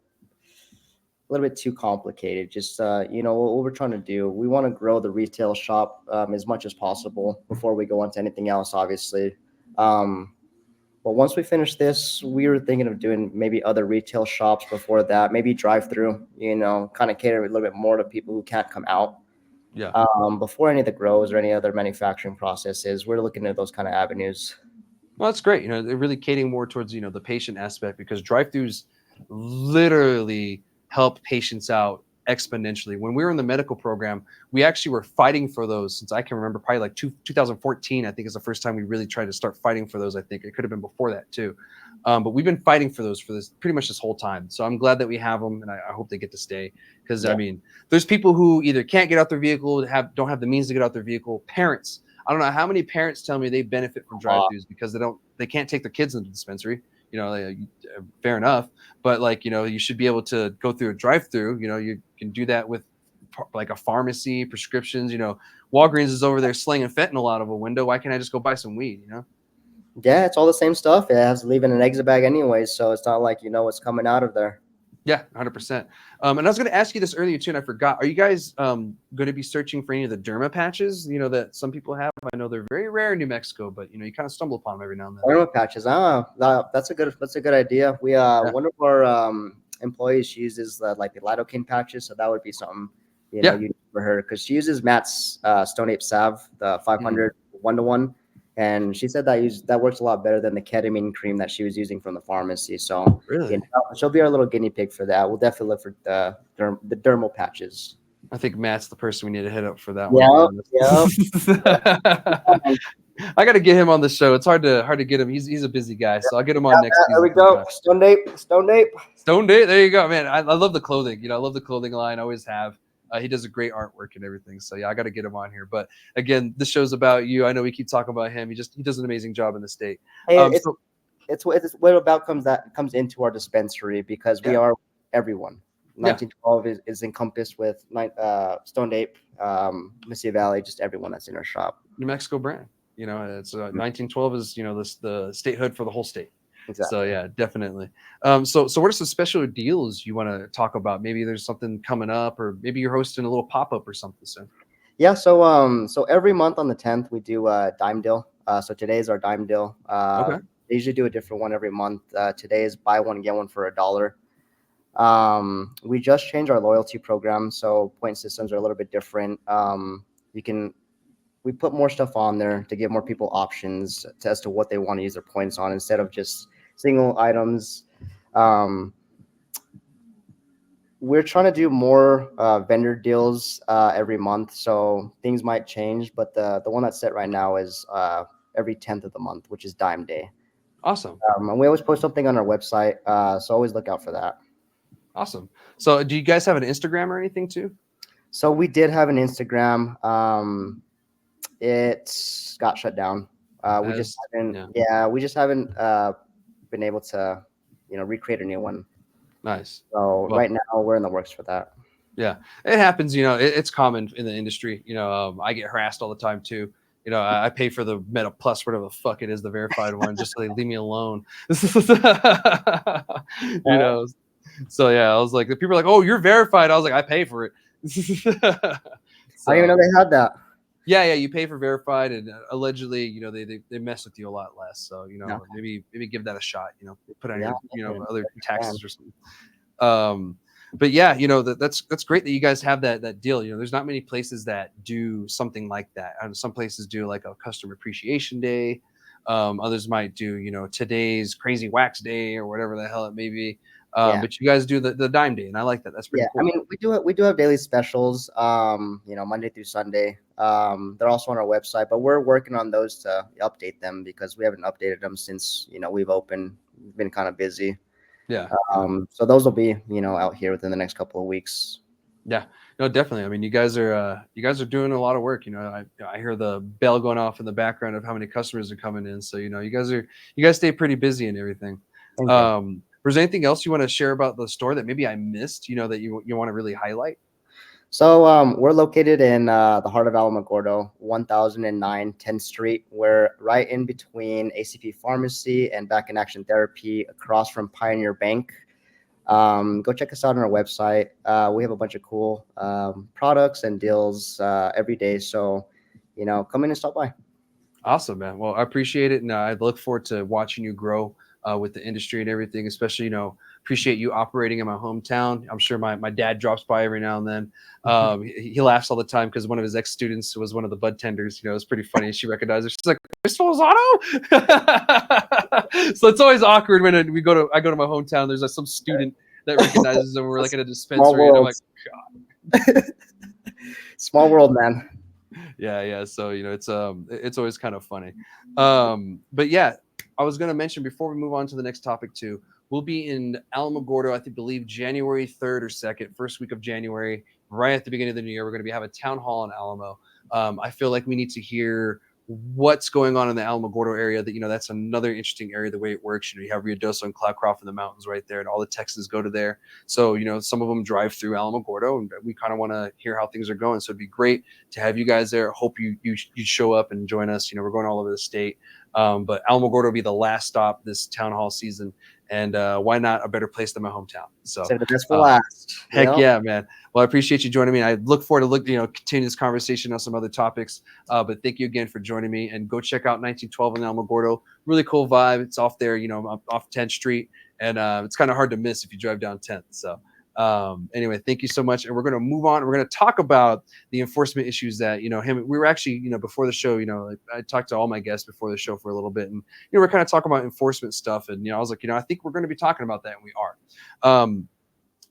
too complicated. Just what we're trying to do, we want to grow the retail shop as much as possible before we go on to anything else, obviously. But once we finish this, we were thinking of doing maybe other retail shops before that, maybe drive through, kind of cater a little bit more to people who can't come out. Yeah. Before any of the grows or any other manufacturing processes, we're looking at those kind of avenues. Well, that's great. They're really catering more towards, the patient aspect, because drive-throughs literally help patients out exponentially. When we were in the medical program, we actually were fighting for those since I can remember, probably like 2014, I think is the first time we really tried to start fighting for those. I think it could have been before that too. But we've been fighting for those for this pretty much this whole time. So I'm glad that we have them, and I hope they get to stay. Because I mean, there's people who either can't get out their vehicle, don't have the means to get out their vehicle. Parents, I don't know how many parents tell me they benefit from drive-throughs because they can't take their kids into the dispensary. Fair enough, but you should be able to go through a drive-through. You can do that with like a pharmacy, prescriptions. Walgreens is over there slinging fentanyl out of a window. Why can't I just go buy some weed? Yeah, it's all the same stuff. It has to leave in an exit bag anyways, so it's not like what's coming out of there. Yeah, 100%. And I was going to ask you this earlier too, and I forgot. Are you guys going to be searching for any of the derma patches, that some people have? I know they're very rare in New Mexico, but you kind of stumble upon them every now and then. Derma patches. That's a good idea. We one of our employees, she uses the lidocaine patches, so that would be something unique for her, because she uses Matt's Stone Ape Salve, the 500 1-to-1. And she said that works a lot better than the ketamine cream that she was using from the pharmacy. So really, she'll be our little guinea pig for that. We'll definitely look for the dermal patches. I think Matt's the person we need to hit up for that one. Yeah. I got to get him on the show. It's hard to get him. He's a busy guy, so I'll get him on next season. There we go. Stone Ape. There you go, man. I love the clothing. I love the clothing line. I always have. He does a great artwork and everything. So yeah, I got to get him on here. But again, this show's about you. I know we keep talking about him. He does an amazing job in the state. Hey, it's what about comes into our dispensary, because we are everyone. 1912 is encompassed with Stone Ape, Mississippi Valley, just everyone that's in our shop. New Mexico brand. It's 1912 is the statehood for the whole state. Exactly. So yeah, definitely. So what are some special deals you want to talk about? Maybe there's something coming up, or maybe you're hosting a little pop-up or something soon. Yeah. So every month on the 10th we do a dime deal. So today's our dime deal. Okay. They usually do a different one every month. Today is buy one get one for $1. We just changed our loyalty program, so point systems are a little bit different. We put more stuff on there to give more people options as to what they want to use their points on, instead of just single items. We're trying to do more vendor deals every month, so things might change, but the one that's set right now is every 10th of the month, which is Dime Day. Awesome. And we always post something on our website, so always look out for that. Awesome. So do you guys have an Instagram or anything too? So we did have an Instagram. It got shut down. We just haven't been able to recreate a new one. Nice. So right now we're in the works for that. Yeah, it happens. It's common in the industry. I get harassed all the time too. I pay for the Meta Plus, whatever the fuck it is, the verified one, just so they leave me alone. you Uh, know, so yeah, I was like, the people are like, "Oh, you're verified." I was like, "I pay for it." I didn't even know So they had that. yeah, you pay for verified, and allegedly, they mess with you a lot less. So Yeah, maybe give that a shot. Put on yeah, your definitely. other Man. taxes or something. But yeah, that's great that you guys have that deal. There's not many places that do something like that. Some places do like a customer appreciation day. Others might do today's crazy wax day or whatever the hell it may be. Yeah. But you guys do the dime day, and I like that. That's pretty Yeah, I cool. mean, we do have daily specials, Monday through Sunday. They're also on our website, but we're working on those to update them because we haven't updated them since we've opened. We've been kind of busy. Yeah, yeah. So those will be out here within the next couple of weeks. Yeah, no, definitely. I mean, you guys are doing a lot of work. I hear the bell going off in the background of how many customers are coming in. So you guys stay pretty busy and everything. Thank you. Was there anything else you want to share about the store that maybe I missed? That you want to really highlight? So we're located in the heart of Alamogordo, 1009 10th Street. We're right in between ACP Pharmacy and Back in Action Therapy, across from Pioneer Bank. Go check us out on our website. We have a bunch of cool products and deals every day. So, come in and stop by. Awesome, man. Well, I appreciate it, and I look forward to watching you grow with the industry and everything. Especially, appreciate you operating in my hometown. I'm sure my dad drops by every now and then. He laughs all the time because one of his ex students was one of the bud tenders. It's pretty funny. She recognized her. She's like, "Mr. Lozano." So it's always awkward when I go to my hometown. There's like some student that recognizes him. We're like in a Small dispensary, and I'm world. like, Small world, man. yeah. So it's always kind of funny. But yeah, I was gonna mention before we move on to the next topic too. We'll be in Alamogordo, believe January 3rd or 2nd, first week of January, right at the beginning of the new year. We're gonna have a town hall in Alamo. I feel like we need to hear what's going on in the Alamogordo area. That's another interesting area. The way it works, you have Ruidoso and Cloudcroft in the mountains right there, and all the Texans go to there. So some of them drive through Alamogordo, and we kind of want to hear how things are going. So it'd be great to have you guys there. Hope you show up and join us. We're going all over the state, but Alamogordo will be the last stop this town hall season, and why not a better place than my hometown? So Save the best for last. heck yeah, man. Well, I appreciate you joining me. I look forward to continue this conversation on some other topics. But thank you again for joining me. And go check out 1912 in Alamogordo. Really cool vibe. It's off there, off 10th Street, and it's kind of hard to miss if you drive down 10th. So anyway, thank you so much. And we're going to move on. We're going to talk about the enforcement issues that him. We were actually before the show. I talked to all my guests before the show for a little bit, and we're kind of talking about enforcement stuff. And I was like, I think we're going to be talking about that, and we are.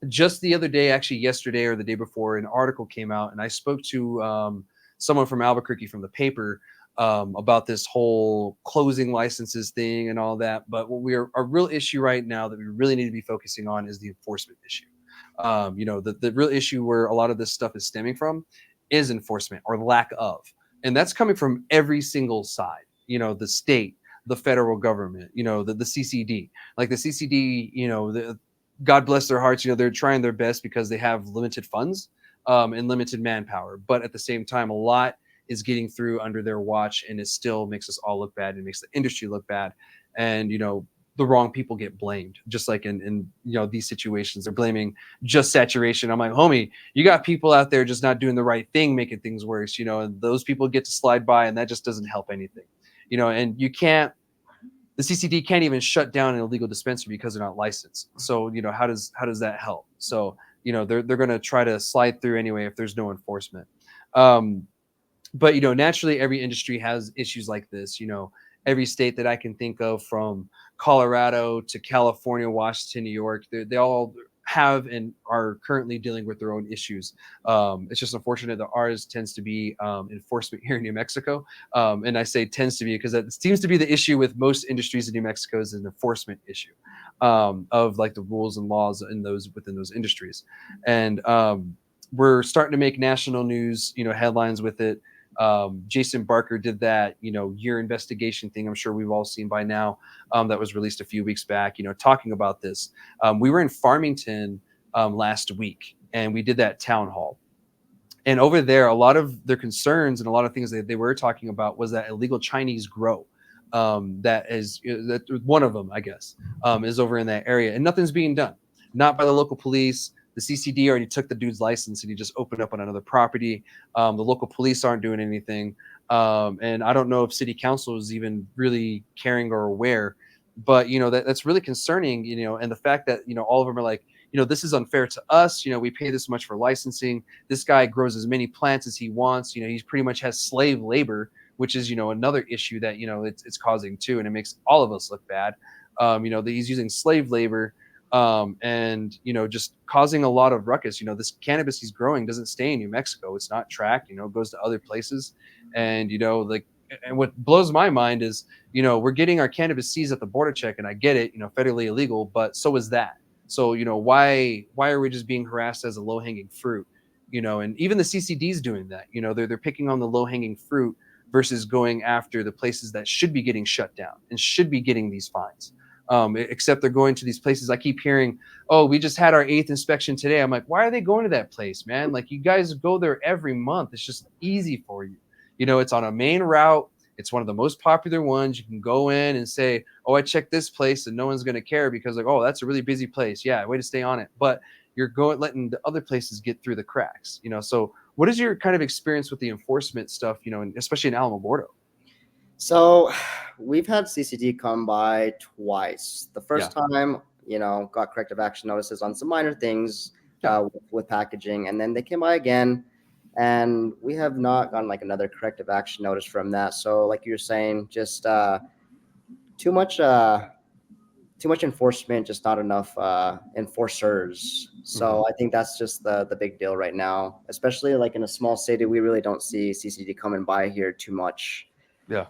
Just the other day, actually yesterday or the day before, an article came out, and I spoke to someone from Albuquerque from the paper about this whole closing licenses thing and all that. But our real issue right now that we really need to be focusing on is the enforcement issue. The real issue where a lot of this stuff is stemming from is enforcement or lack of, and that's coming from every single side. The state, the federal government, the CCD, like the CCD, God bless their hearts. They're trying their best because they have limited funds and limited manpower. But at the same time, a lot is getting through under their watch, and it still makes us all look bad. It makes the industry look bad, and the wrong people get blamed. Just like in these situations, they're blaming just saturation. I'm like, homie, you got people out there just not doing the right thing, making things worse. And those people get to slide by, and that just doesn't help anything. And you can't. The CCD can't even shut down an illegal dispensary because they're not licensed. So how does that help? So they're going to try to slide through anyway if there's no enforcement. But naturally every industry has issues like this. Every state that I can think of, from Colorado to California, Washington, New York, they all have and are currently dealing with their own issues. It's just unfortunate that ours tends to be enforcement here in New Mexico. And I say tends to be because that seems to be the issue with most industries in New Mexico, is an enforcement issue of like the rules and laws within those industries. And we're starting to make national news, headlines with it. Jason Barker did that, year investigation thing. I'm sure we've all seen by now. That was released a few weeks back, talking about this. We were in Farmington last week, and we did that town hall. And over there, a lot of their concerns and a lot of things that they were talking about was that illegal Chinese grow. That is that one of them, I guess, is over in that area, and nothing's being done. Not by the local police. The CCD already took the dude's license and he just opened up on another property. The local police aren't doing anything, and I don't know if city council is even really caring or aware. But that's really concerning. And the fact that all of them are like, this is unfair to us. We pay this much for licensing. This guy grows as many plants as he wants. He pretty much has slave labor, which is another issue that it's causing too, and it makes all of us look bad. That he's using slave labor, and just causing a lot of ruckus. This cannabis he's growing doesn't stay in New Mexico. It's not tracked. It goes to other places, and and what blows my mind is we're getting our cannabis seized at the border check, and I get it, federally illegal, but so is that. So why are we just being harassed as a low hanging fruit? And even the CCD is doing that. They're picking on the low hanging fruit versus going after the places that should be getting shut down and should be getting these fines. Except they're going to these places. I keep hearing, oh, we just had our 8th inspection today. I'm like, why are they going to that place, man? Like, you guys go there every month. It's just easy for you. It's on a main route. It's one of the most popular ones. You can go in and say, oh, I checked this place, and no one's going to care because like, oh, that's a really busy place. Yeah, way to stay on it. But you're letting the other places get through the cracks. So what is your kind of experience with the enforcement stuff, and especially in Alamogordo? So we've had CCD come by twice. The first time, got corrective action notices on some minor things with packaging, and then they came by again, and we have not gotten like another corrective action notice from that. So like you're saying, just too much enforcement, just not enough enforcers. So I think that's just the big deal right now, especially like in a small city. We really don't see CCD coming by here too much. Yeah.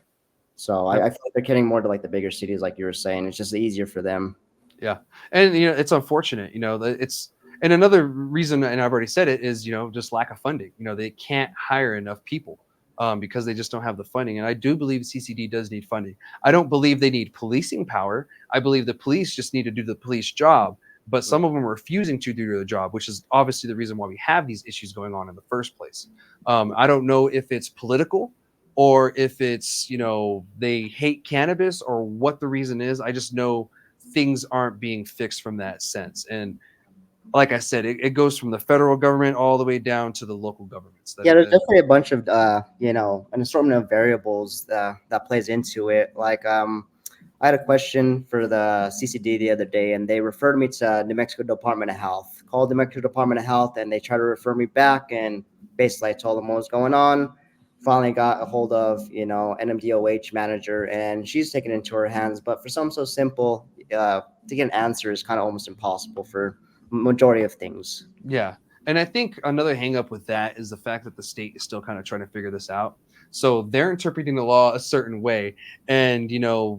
So I feel like they're getting more to like the bigger cities, like you were saying. It's just easier for them. Yeah. And, it's unfortunate, and another reason, and I've already said it, is, just lack of funding. They can't hire enough people because they just don't have the funding. And I do believe CCD does need funding. I don't believe they need policing power. I believe the police just need to do the police job. But some of them are refusing to do the job, which is obviously the reason why we have these issues going on in the first place. I don't know if it's political or if it's, they hate cannabis or what the reason is. I just know things aren't being fixed from that sense. And like I said, it goes from the federal government all the way down to the local governments. There's definitely a bunch of, an assortment of variables that plays into it. Like, I had a question for the CCD the other day, and they referred me to New Mexico Department of Health. Called the New Mexico Department of Health, and they tried to refer me back, and basically I told them what was going on. Finally got a hold of, NMDOH manager, and she's taken it into her hands. But for something so simple, to get an answer is kind of almost impossible for majority of things. Yeah. And I think another hang up with that is the fact that the state is still kind of trying to figure this out. So they're interpreting the law a certain way, and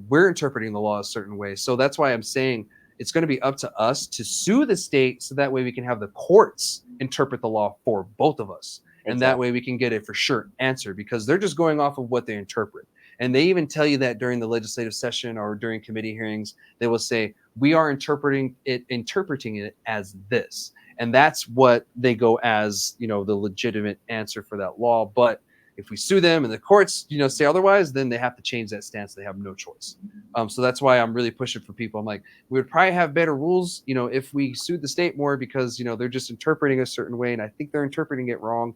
we're interpreting the law a certain way. So that's why I'm saying it's going to be up to us to sue the state, so that way we can have the courts interpret the law for both of us. And that way we can get a for sure answer, because they're just going off of what they interpret. And they even tell you that during the legislative session or during committee hearings, they will say, we are interpreting it as this. And that's what they go as, the legitimate answer for that law. But if we sue them and the courts, say otherwise, then they have to change that stance. They have no choice. So that's why I'm really pushing for people. I'm like, we would probably have better rules, if we sued the state more, because, they're just interpreting a certain way. And I think they're interpreting it wrong,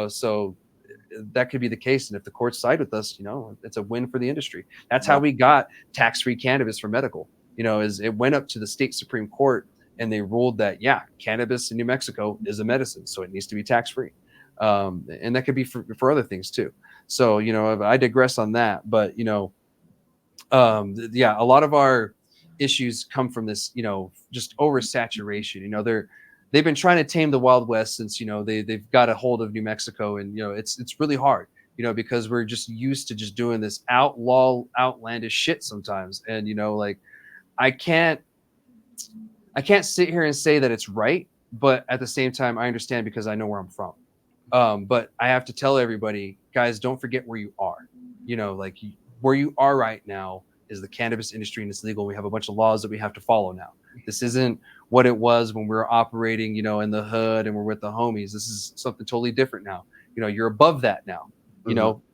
so that could be the case. And if the courts side with us, it's a win for the industry. That's how we got tax-free cannabis for medical, is it went up to the state Supreme Court, and they ruled that, cannabis in New Mexico is a medicine, so it needs to be tax-free. And that could be for other things too. So, I digress on that, but, a lot of our issues come from this, just oversaturation. They've been trying to tame the Wild West since, they've got a hold of New Mexico, and, it's really hard, because we're just used to just doing this outlandish shit sometimes. And, like, I can't sit here and say that it's right, but at the same time, I understand because I know where I'm from. But I have to tell everybody, guys, don't forget where you are. Like, where you are right now is the cannabis industry and it's legal. We have a bunch of laws that we have to follow now. This isn't what it was when we were operating, in the hood and we're with the homies. This is something totally different now. You're above that now,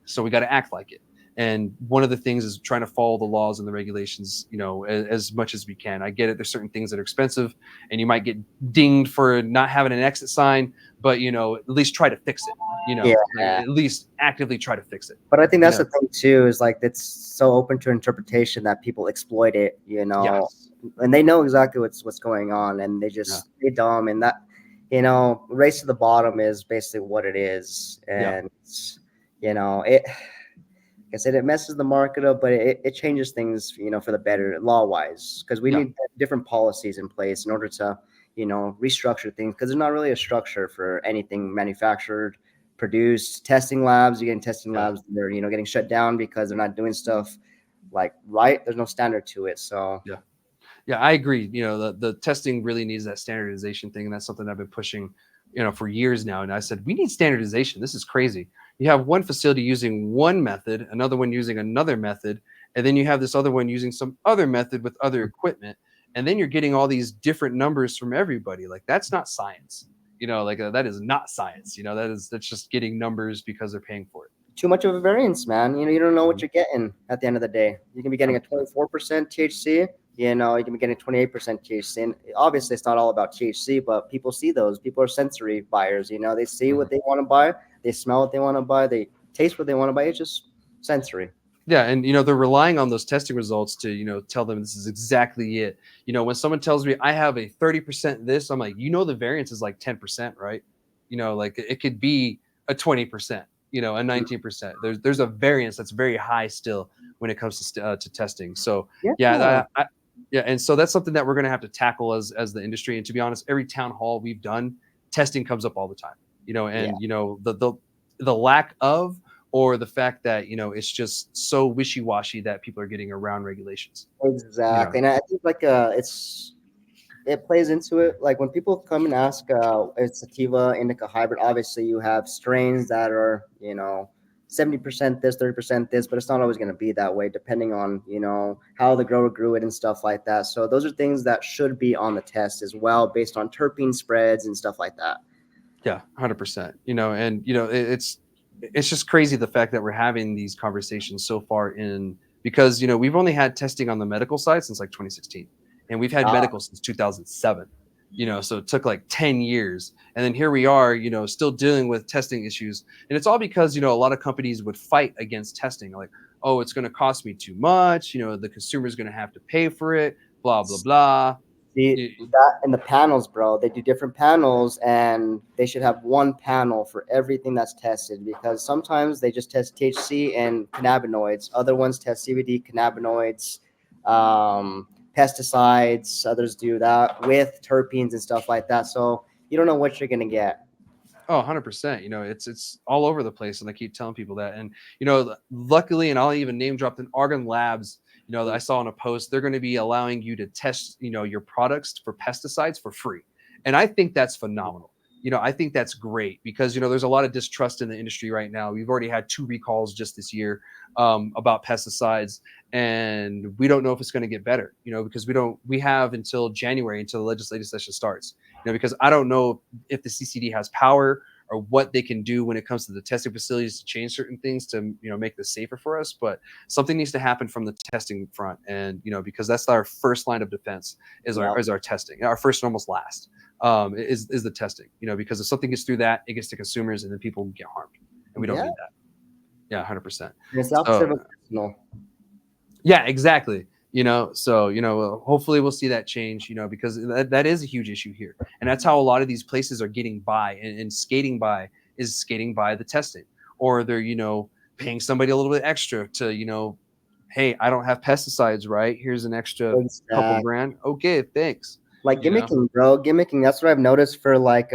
so we got to act like it. And one of the things is trying to follow the laws and the regulations, as much as we can. I get it. There's certain things that are expensive and you might get dinged for not having an exit sign, but, at least try to fix it, at least actively try to fix it. But I think that's the thing too, is like, it's so open to interpretation that people exploit it, Yes. and they know exactly what's going on, and they just stay dumb. And that, race to the bottom is basically what it is. And, it, like I said, it messes the market up, but it changes things, for the better law wise, because we need different policies in place in order to, restructure things, because there's not really a structure for anything manufactured, produced. Testing labs, you're getting testing labs, they're, getting shut down because they're not doing stuff like right. There's no standard to it. So yeah, I agree. The testing really needs that standardization thing, and that's something I've been pushing, for years now. And I said, we need standardization. This is crazy. You have one facility using one method, another one using another method, and then you have this other one using some other method with other equipment, and then you're getting all these different numbers from everybody. Like, that's not science. That is not science. That's just getting numbers because they're paying for it. Too much of a variance, man. You don't know what you're getting at the end of the day. You can be getting a 24% THC. You can be getting 28% THC. And obviously, it's not all about THC, but people see those. People are sensory buyers. They see what they want to buy. They smell what they want to buy. They taste what they want to buy. It's just sensory. Yeah, and they're relying on those testing results to tell them this is exactly it. When someone tells me I have a 30% this, I'm like, the variance is like 10%, right? Like it could be a 20%, a 19%. There's a variance that's very high still when it comes to testing. So and so that's something that we're going to have to tackle as the industry. And to be honest, every town hall we've done, testing comes up all the time. The lack of, or the fact that it's just so wishy-washy that people are getting around regulations. Exactly. And I think like it plays into it. Like when people come and ask, it's sativa indica hybrid, obviously you have strains that are 70% this, 30% this, but it's not always going to be that way, depending on how the grower grew it and stuff like that. So those are things that should be on the test as well, based on terpene spreads and stuff like that. Yeah, 100%. And it's just crazy the fact that we're having these conversations so far in, because we've only had testing on the medical side since like 2016, and we've had medical since 2007. So it took like 10 years, and then here we are, still dealing with testing issues. And it's all because a lot of companies would fight against testing, like, oh, it's going to cost me too much, the consumer is going to have to pay for it, blah blah blah. That and the panels, bro, they do different panels, and they should have one panel for everything that's tested, because sometimes they just test THC and cannabinoids, other ones test CBD, cannabinoids, pesticides, others do that with terpenes and stuff like that. So you don't know what you're going to get. Oh, 100%. It's all over the place. And I keep telling people that. And, luckily, and I'll even name drop in Argon Labs, that I saw in a post, they're going to be allowing you to test, your products for pesticides for free. And I think that's phenomenal. I think that's great, because, there's a lot of distrust in the industry right now. We've already had 2 recalls just this year about pesticides, and we don't know if it's going to get better, because we have until January, until the legislative session starts, because I don't know if the CCD has power or what they can do when it comes to the testing facilities to change certain things to, make this safer for us. But something needs to happen from the testing front. And, because that's our first line of defense is our testing. Our first and almost last is the testing, because if something gets through that, it gets to consumers, and then people get harmed, and we don't need that. Yeah, 100%. It's opposite of personal. Yeah, exactly. So hopefully we'll see that change, because that is a huge issue here, and that's how a lot of these places are getting by, and skating by the testing, or they're paying somebody a little bit extra to hey, I don't have pesticides, right? Here's an extra couple grand. Okay, thanks. Like gimmicking, bro. Gimmicking. That's what I've noticed for like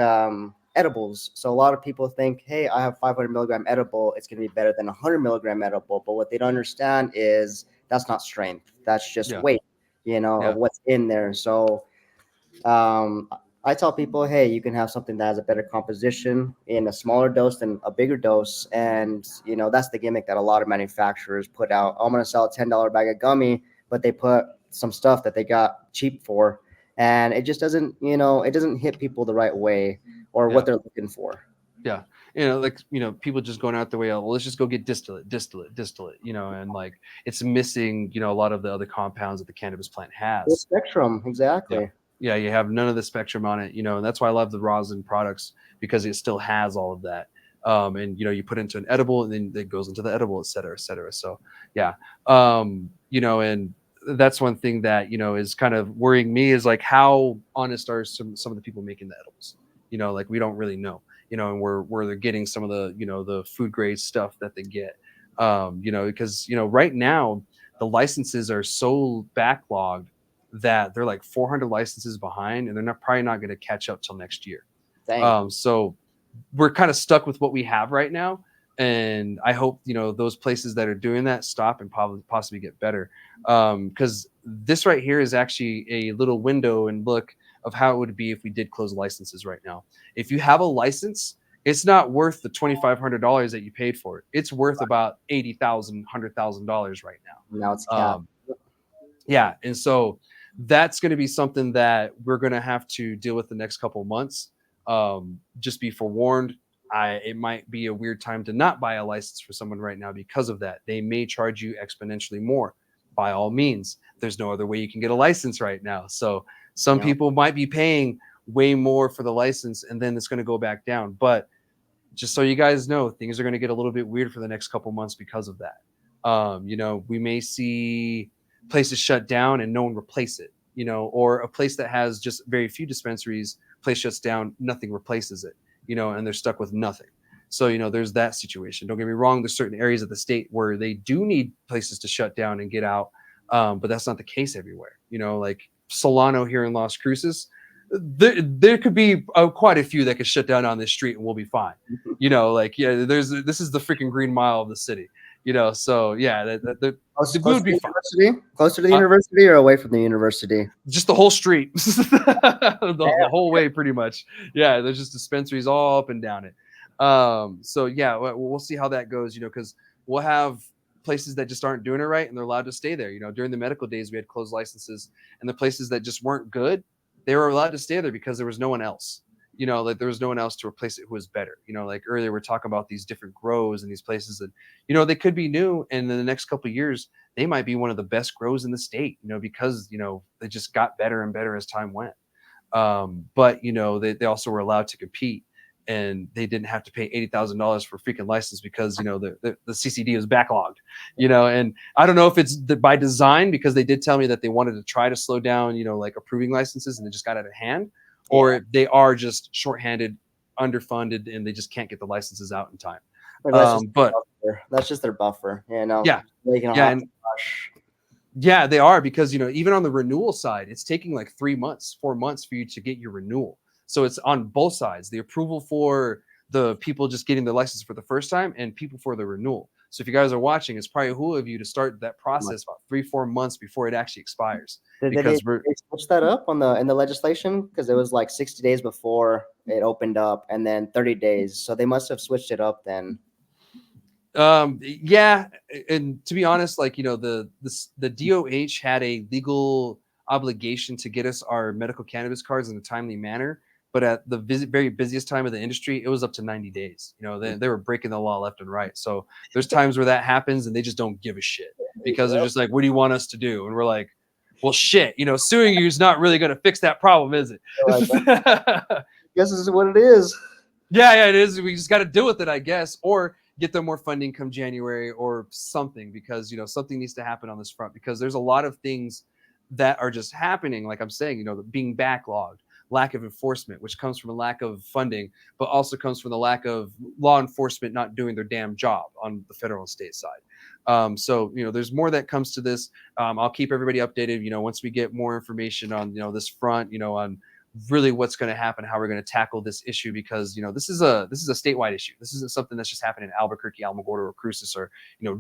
edibles. So a lot of people think, hey, I have 500 milligram edible, it's going to be better than 100 milligram edible. But what they don't understand is that's not strength. That's just weight, of what's in there. So I tell people, hey, you can have something that has a better composition in a smaller dose than a bigger dose. And, that's the gimmick that a lot of manufacturers put out. I'm going to sell a $10 bag of gummy, but they put some stuff that they got cheap for, and it just doesn't, it doesn't hit people the right way or what they're looking for. Yeah. Like, people just going out the way, well, let's just go get distillate, and like it's missing, a lot of the other compounds that the cannabis plant has. The spectrum, exactly. Yeah, you have none of the spectrum on it, and that's why I love the rosin products, because it still has all of that. And you put it into an edible, and then it goes into the edible, et cetera, et cetera. So yeah. And that's one thing that, is kind of worrying me, is like, how honest are some of the people making the edibles? Like, we don't really know, and where they're getting some of the, the food grade stuff that they get. Because, right now the licenses are so backlogged that they're like 400 licenses behind, and they're probably not going to catch up till next year. So we're kind of stuck with what we have right now. And I hope, those places that are doing that stop and possibly get better. Because this right here is actually a little window and look of how it would be if we did close licenses right now. If you have a license, it's not worth the $2,500 that you paid for it. It's worth about $80,000, $100,000 right now. Now it's capped. Yeah. And so that's going to be something that we're going to have to deal with the next couple of months. Just be forewarned. It might be a weird time to not buy a license for someone right now because of that. They may charge you exponentially more. By all means, there's no other way you can get a license right now. So some people might be paying way more for the license, and then it's going to go back down. But just so you guys know, things are going to get a little bit weird for the next couple months because of that. We may see places shut down and no one replace it, or a place that has just very few dispensaries, place shuts down, nothing replaces it, and they're stuck with nothing. So, there's that situation. Don't get me wrong. There's certain areas of the state where they do need places to shut down and get out. But that's not the case everywhere. Like Solano here in Las Cruces, there could be quite a few that could shut down on this street and we'll be fine. This is the freaking Green Mile of the city. So yeah, the would be fine. Closer to the university or away from the university? Just the whole street, the whole way, pretty much. Yeah, there's just dispensaries all up and down it. So yeah, we'll see how that goes. Because we'll have places that just aren't doing it right, and they're allowed to stay there. During the medical days, we had closed licenses, and the places that just weren't good, they were allowed to stay there because there was no one else. Like there was no one else to replace it who was better. Like earlier we're talking about these different grows and these places that, they could be new, and in the next couple of years, they might be one of the best grows in the state, because, they just got better and better as time went. But, they also were allowed to compete, and they didn't have to pay $80,000 for a freaking license because, the CCD was backlogged, and I don't know if it's by design, because they did tell me that they wanted to try to slow down, like approving licenses, and it just got out of hand. Or they are just shorthanded, underfunded, and they just can't get the licenses out in time. But that's just their buffer, Yeah, yeah, they are, because even on the renewal side, it's taking like 3 months, 4 months for you to get your renewal. So it's on both sides: the approval for the people just getting the license for the first time, and people for the renewal. So if you guys are watching, it's probably who of you to start that process about 3-4 months before it actually expires. Did they switch that up in the legislation? Because it was like 60 days before it opened up, and then 30 days. So they must have switched it up then. Yeah, and to be honest, like the DOH had a legal obligation to get us our medical cannabis cards in a timely manner. But at the very busiest time of the industry, it was up to 90 days. They were breaking the law left and right. So there's times where that happens and they just don't give a shit, because they're just like, what do you want us to do? And we're like, well, shit, suing you is not really going to fix that problem, is it? I guess this is what it is. Yeah, it is. We just got to deal with it, I guess, or get them more funding come January or something, because, something needs to happen on this front, because there's a lot of things that are just happening. Like I'm saying, being backlogged, lack of enforcement, which comes from a lack of funding, but also comes from the lack of law enforcement not doing their damn job on the federal and state side. So, there's more that comes to this. I'll keep everybody updated, once we get more information on, this front, on really what's going to happen, how we're going to tackle this issue, because, this is a statewide issue. This isn't something that's just happening in Albuquerque, Alamogordo, or Cruces, or,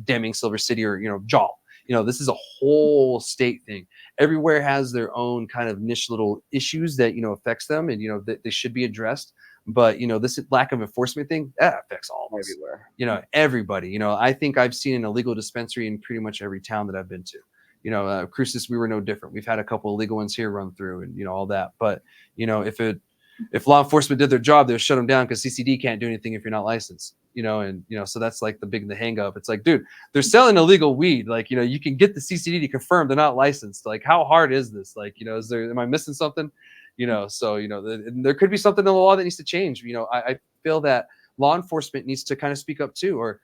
Deming, Silver City, or, Jal. This is a whole state thing. Everywhere has their own kind of niche little issues that, affects them, and, that they should be addressed. But, this lack of enforcement thing, that affects all of us. Everywhere. Everybody. I think I've seen an illegal dispensary in pretty much every town that I've been to. Crucis, we were no different. We've had a couple of legal ones here run through, and all that. But if law enforcement did their job, they would shut them down because CCD can't do anything if you're not licensed. So that's like the hang up. It's like, dude, they're selling illegal weed. Like, you can get the CCD to confirm they're not licensed. Like, how hard is this? Like, am I missing something? There could be something in the law that needs to change. I feel that law enforcement needs to kind of speak up too, or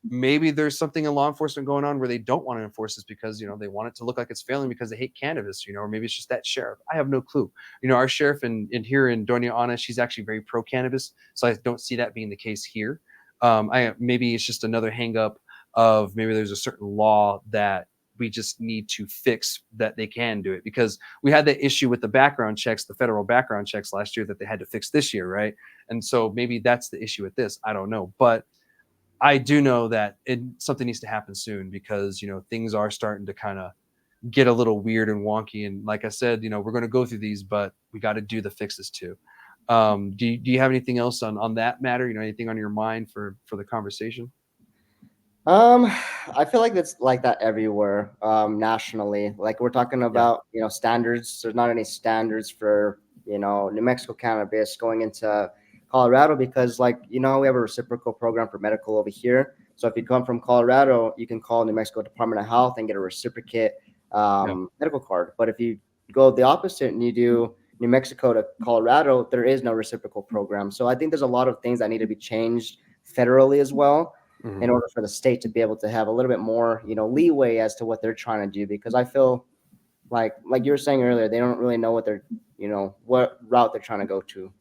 maybe there's something in law enforcement going on where they don't want to enforce this because they want it to look like it's failing because they hate cannabis, or maybe it's just that sheriff. I have no clue. Our sheriff in here in Doña Ana, she's actually very pro cannabis, so I don't see that being the case here. Maybe it's just another hang up of maybe there's a certain law that we just need to fix that they can do it, because we had that issue with the background checks, the federal background checks last year that they had to fix this year, right? And so maybe that's the issue with this. I don't know, but I do know that something needs to happen soon, because things are starting to kind of get a little weird and wonky. And like I said, we're going to go through these, but we got to do the fixes too. Do you have anything else on that matter? Anything on your mind for the conversation? I feel like it's like that everywhere, nationally. Like we're talking about, standards. There's not any standards for, New Mexico cannabis going into Colorado, because we have a reciprocal program for medical over here. So if you come from Colorado, you can call New Mexico Department of Health and get a reciprocate medical card. But if you go the opposite and you do New Mexico to Colorado, there is no reciprocal program. So I think there's a lot of things that need to be changed federally as well, in order for the state to be able to have a little bit more, leeway as to what they're trying to do. Because I feel like you were saying earlier, they don't really know what what route they're trying to go to.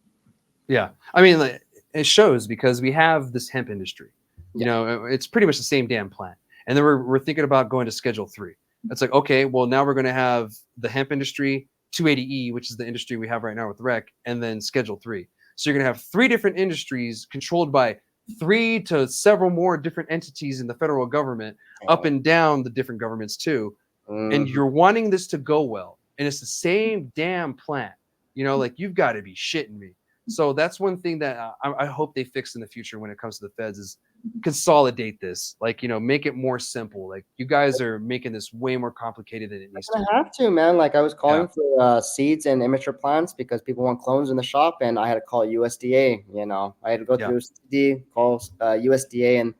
Yeah. I mean, it shows because we have this hemp industry, it's pretty much the same damn plant. And then we're thinking about going to Schedule 3. It's like, okay, well, now we're going to have the hemp industry, 280E, which is the industry we have right now with REC, and then Schedule 3. So you're going to have 3 different industries controlled by 3 to several more different entities in the federal government, up and down the different governments too. And you're wanting this to go well. And it's the same damn plant. You've got to be shitting me. So that's one thing that I hope they fix in the future when it comes to the feds, is consolidate this. Make it more simple. You guys are making this way more complicated than it needs to. I have to, man. I was calling for seeds and immature plants because people want clones in the shop, and I had to call USDA. I had to go through CD, call USDA, and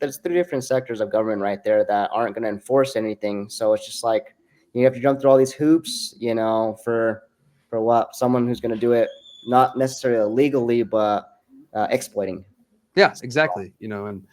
there's 3 different sectors of government right there that aren't going to enforce anything. So it's just you have to jump through all these hoops, for what? Someone who's going to do it not necessarily legally, but exploiting. Yeah, exactly. And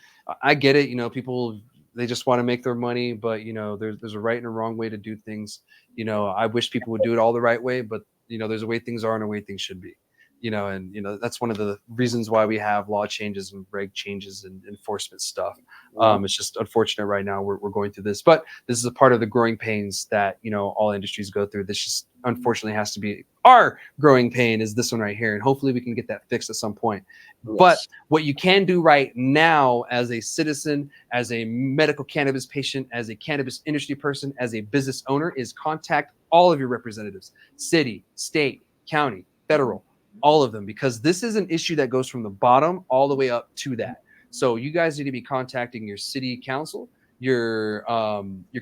I get it. People, they just want to make their money, but there's a right and a wrong way to do things. I wish people would do it all the right way, but there's a way things are and a way things should be. That's one of the reasons why we have law changes and reg changes and enforcement stuff. It's just unfortunate right now we're going through this, but this is a part of the growing pains that all industries go through. This just unfortunately has to be our growing pain, is this one right here, and hopefully we can get that fixed at some point. Yes. But what you can do right now as a citizen, as a medical cannabis patient, as a cannabis industry person, as a business owner, is contact all of your representatives, city, state, county, federal, all of them, because this is an issue that goes from the bottom all the way up to that. So you guys need to be contacting your city council, your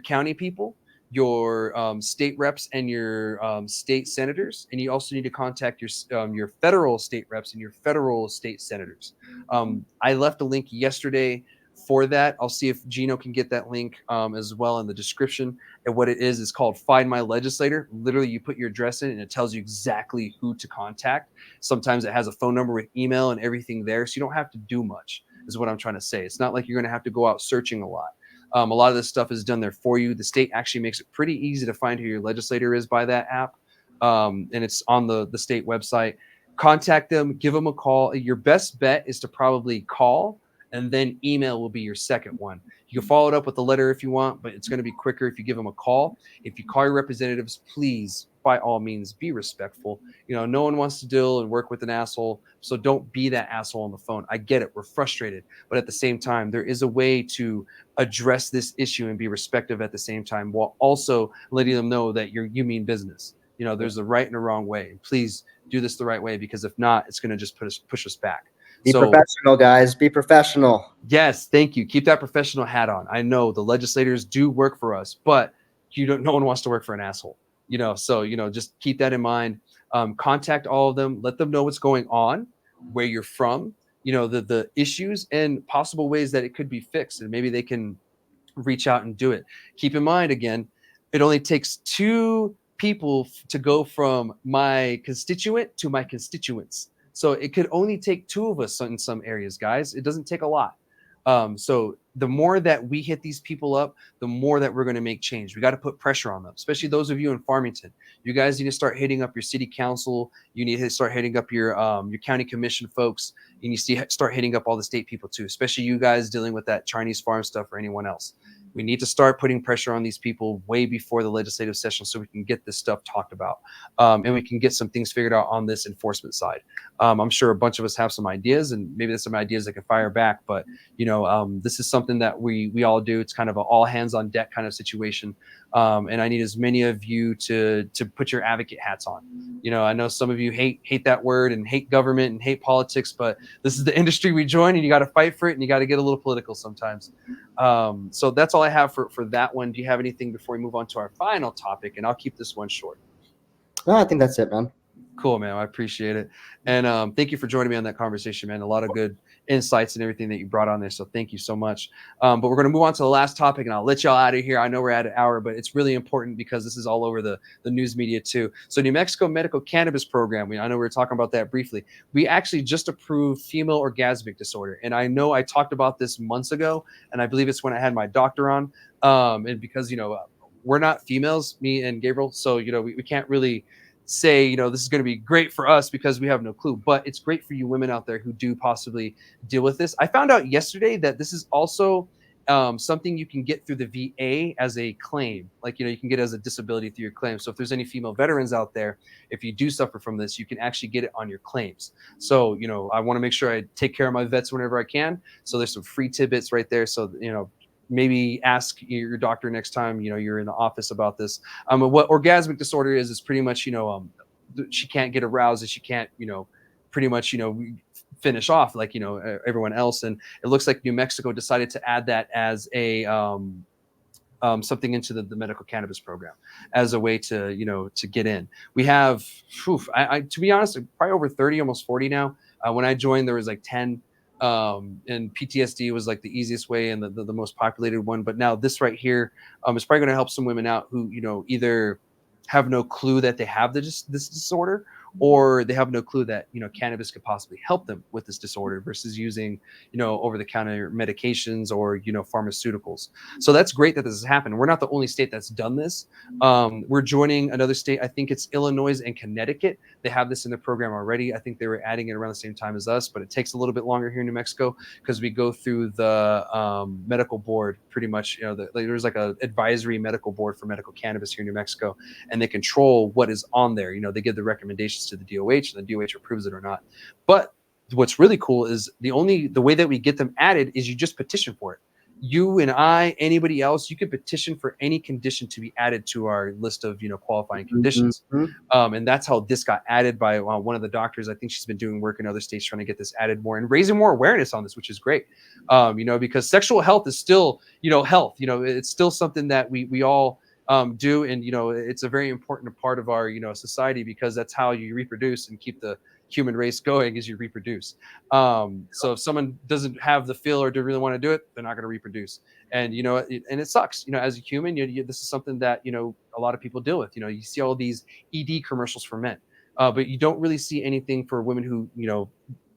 county people, your state reps, and your state senators, and you also need to contact your federal state reps and your federal state senators. I left a link yesterday for that. I'll see if Gino can get that link as well in the description. And what it is called Find My Legislator. Literally, you put your address in and it tells you exactly who to contact. Sometimes it has a phone number with email and everything there, so you don't have to do much, is what I'm trying to say. It's not like you're going to have to go out searching a lot. A lot of this stuff is done there for you. The state actually makes it pretty easy to find who your legislator is by that app. And it's on the state website. Contact them, give them a call. Your best bet is to probably call, and then email will be your second one. You can follow it up with a letter if you want, but it's going to be quicker if you give them a call. If you call your representatives, please, by all means, be respectful. No one wants to deal and work with an asshole, so don't be that asshole on the phone. I get it. We're frustrated. But at the same time, there is a way to address this issue and be respectful at the same time, while also letting them know that you mean business. There's a right and a wrong way. Please do this the right way, because if not, it's going to just push us back. Be So professional, guys. Be professional. yes, thank you. Keep that professional hat on. I know the legislators do work for us, but no one wants to work for an asshole, so, just keep that in mind. Contact all of them, let them know what's going on, where you're from, the issues and possible ways that it could be fixed. And maybe they can reach out and do it. Keep in mind, again, it only takes two people to go from my constituent to my constituents. So it could only take two of us in some areas, guys. It doesn't take a lot. So the more that we hit these people up, the more that we're going to make change. We got to put pressure on them, especially those of you in Farmington. You guys need to start hitting up your city council. You need to start hitting up your county commission folks. You need to start hitting up all the state people too, especially you guys dealing with that Chinese farm stuff or anyone else. We need to start putting pressure on these people way before the legislative session so we can get this stuff talked about, and we can get some things figured out on this enforcement side. I'm sure a bunch of us have some ideas, and maybe there's some ideas that can fire back, but this is something that we all do. It's kind of an all hands on deck kind of situation, and I need as many of you to put your advocate hats on. I know some of you hate that word and hate government and hate politics, but this is the industry we join, and you got to fight for it, and you got to get a little political sometimes. So that's all I have for that one. Do you have anything before we move on to our final topic? And I'll keep this one short. No, I think that's it, man. Cool, man. I appreciate it. And thank you for joining me on that conversation, man. A lot of good insights and everything that you brought on there. So thank you so much. But we're going to move on to the last topic, and I'll let y'all out of here. I know we're at an hour, but it's really important because this is all over the news media too. So New Mexico Medical Cannabis Program. I know we were talking about that briefly. We actually just approved female orgasmic disorder. And I know I talked about this months ago, and I believe it's when I had my doctor on. And because, we're not females, me and Gabriel. So, we can't really say, this is going to be great for us because we have no clue, but it's great for you women out there who do possibly deal with this. I found out yesterday that this is also something you can get through the VA as a claim. Like, you can get it as a disability through your claim. So if there's any female veterans out there, if you do suffer from this, you can actually get it on your claims. So, I want to make sure I take care of my vets whenever I can. So there's some free tidbits right there. So, maybe ask your doctor next time you're in the office about this. What orgasmic disorder is pretty much she can't get aroused, and she can't pretty much finish off like everyone else. And it looks like New Mexico decided to add that as a something into the medical cannabis program as a way to to get in. We have I to be honest, probably over 30, almost 40 now. When I joined, there was like 10. And PTSD was like the easiest way and the most populated one. But now this right here is probably going to help some women out who, either have no clue that they have this disorder, or they have no clue that, cannabis could possibly help them with this disorder versus using, over-the-counter medications or, pharmaceuticals. So that's great that this has happened. We're not the only state that's done this. We're joining another state. I think it's Illinois and Connecticut. They have this in the program already. I think they were adding it around the same time as us, but it takes a little bit longer here in New Mexico because we go through the medical board pretty much. There's like a advisory medical board for medical cannabis here in New Mexico, and they control what is on there. They give the recommendations to the DOH, and the DOH approves it or not. But what's really cool is the way that we get them added is you just petition for it. You and I, anybody else, you can petition for any condition to be added to our list of qualifying conditions. And that's how this got added by one of the doctors. I think she's been doing work in other states trying to get this added more and raising more awareness on this, which is great. Because sexual health is still health. It's still something that we all do, and it's a very important part of our society, because that's how you reproduce and keep the human race going, is you reproduce. So if someone doesn't have the feel or do really want to do it, they're not going to reproduce. And and it sucks. As a human, this is something that a lot of people deal with. You see all these ED commercials for men, but you don't really see anything for women who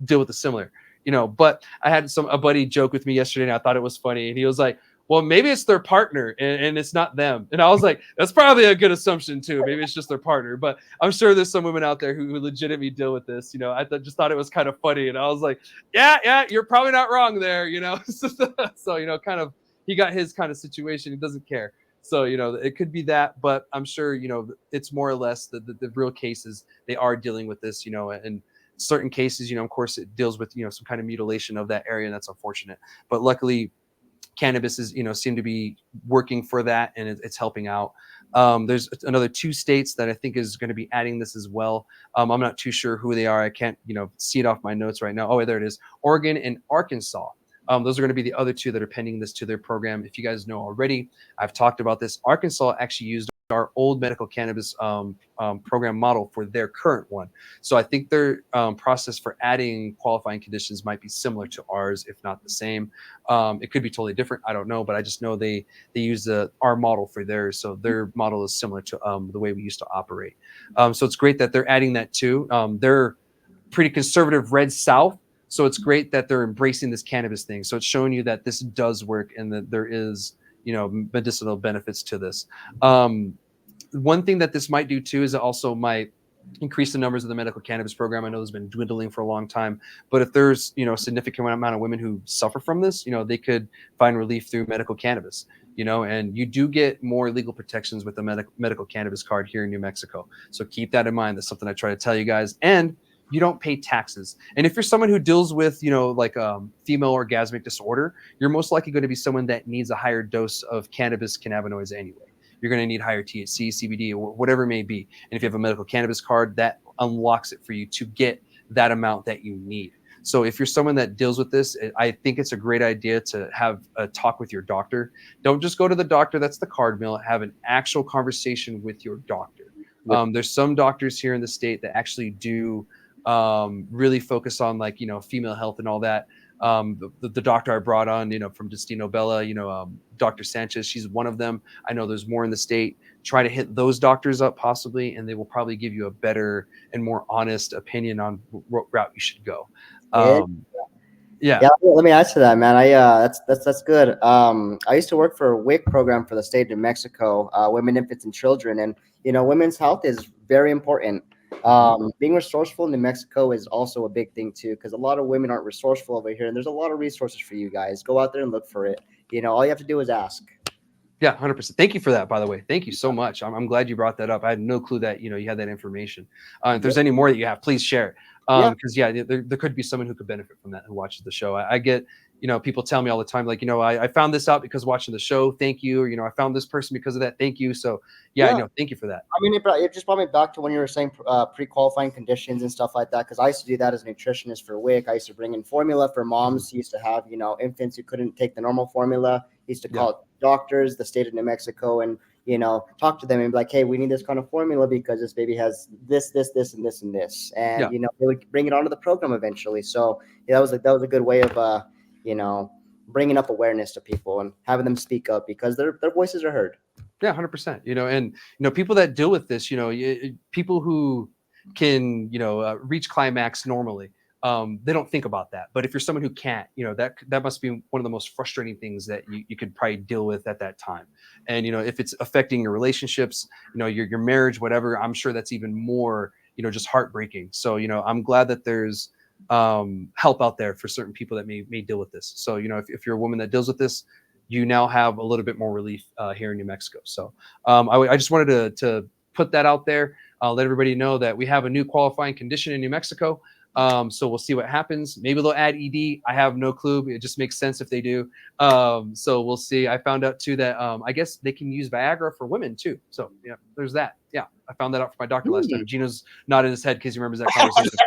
deal with the similar. But I had a buddy joke with me yesterday, and I thought it was funny, and he was like, well, maybe it's their partner and it's not them. And I was like, that's probably a good assumption too. Maybe it's just their partner, but I'm sure there's some women out there who legitimately deal with this. I just thought it was kind of funny. And I was like, yeah, you're probably not wrong there, So, kind of, he got his kind of situation. He doesn't care. So, it could be that, but I'm sure, it's more or less the real cases. They are dealing with this, and certain cases, of course it deals with, some kind of mutilation of that area. And that's unfortunate, but luckily, cannabis is seem to be working for that, and it's helping out. There's another 2 states that I think is going to be adding this as well. I'm not too sure who they are. I can't, see it off my notes right now. Oh, there it is. Oregon and Arkansas. Those are going to be the other 2 that are pending this to their program. If you guys know already, I've talked about this. Arkansas actually used our old medical cannabis program model for their current one. So I think their process for adding qualifying conditions might be similar to ours, if not the same. It could be totally different. I don't know, but I just know they use our model for theirs. So their model is similar to the way we used to operate. So it's great that they're adding that too. They're pretty conservative red South. So it's great that they're embracing this cannabis thing. So it's showing you that this does work and that there is, medicinal benefits to this. One thing that this might do too is it also might increase the numbers of the medical cannabis program. I know it's been dwindling for a long time, but if there's, a significant amount of women who suffer from this, they could find relief through medical cannabis, and you do get more legal protections with the medical cannabis card here in New Mexico. So keep that in mind. That's something I try to tell you guys. And you don't pay taxes. And if you're someone who deals with, female orgasmic disorder, you're most likely going to be someone that needs a higher dose of cannabis cannabinoids anyway. You're going to need higher THC, CBD, or whatever it may be. And if you have a medical cannabis card, that unlocks it for you to get that amount that you need. So if you're someone that deals with this, I think it's a great idea to have a talk with your doctor. Don't just go to the doctor that's the card mill. Have an actual conversation with your doctor. There's some doctors here in the state that actually do really focus on female health and all that. The doctor I brought on, from Destino Bella, Dr. Sanchez, she's one of them. I know there's more in the state. Try to hit those doctors up possibly, and they will probably give you a better and more honest opinion on what route you should go. Yeah. Let me add to that, man. That's good. I used to work for a WIC program for the state of New Mexico, women, infants, and children, and women's health is very important. Being resourceful in New Mexico is also a big thing too, because a lot of women aren't resourceful over here, and there's a lot of resources for you guys. Go out there and look for it. All you have to do is ask. Yeah, 100%. Thank you for that, by the way. Thank you so much. I'm glad you brought that up. I had no clue that you had that information. If there's any more that you have, please share it. Because there could be someone who could benefit from that who watches the show. I get people tell me all the time, like, I found this out because watching the show. Thank you. Or, I found this person because of that. Thank you. So thank you for that. I mean, it just brought me back to when you were saying pre-qualifying conditions and stuff like that. Because I used to do that as a nutritionist for WIC. I used to bring in formula for moms. Used to have infants who couldn't take the normal formula. Used to call doctors, the state of New Mexico, and talk to them and be like, hey, we need this kind of formula because this baby has this, and this, and this, and they would bring it onto the program eventually. So that was a good way of bringing up awareness to people and having them speak up because their voices are heard. Yeah, 100%. And people that deal with this, people who can reach climax normally. They don't think about that. But if you're someone who can't, that must be one of the most frustrating things that you could probably deal with at that time. And, if it's affecting your relationships, your marriage, whatever, I'm sure that's even more, just heartbreaking. So, I'm glad that there's help out there for certain people that may deal with this. So, if you're a woman that deals with this, you now have a little bit more relief here in New Mexico. So I just wanted to put that out there. I'll let everybody know that we have a new qualifying condition in New Mexico. So we'll see what happens. Maybe they'll add ED. I have no clue. It just makes sense if they do. So we'll see. I found out too that I guess they can use Viagra for women too. So yeah, there's that. Yeah, I found that out from my doctor last time. Gino's nodding his head because he remembers that conversation.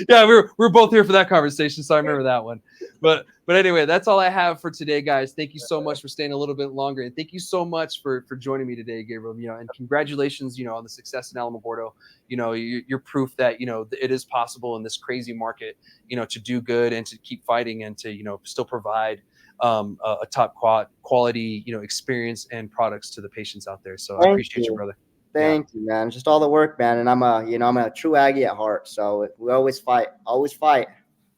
Yeah, we're both here for that conversation, so I remember that one. But anyway, that's all I have for today, guys. Thank you so much for staying a little bit longer, and thank you so much for joining me today, Gabriel. And congratulations, on the success in Alamogordo. You're proof that it is possible in this crazy market, to do good and to keep fighting and to still provide a top quality experience and products to the patients out there. So I appreciate you, brother. Thank you, man. Just all the work, man. And I'm a true Aggie at heart. So we always fight.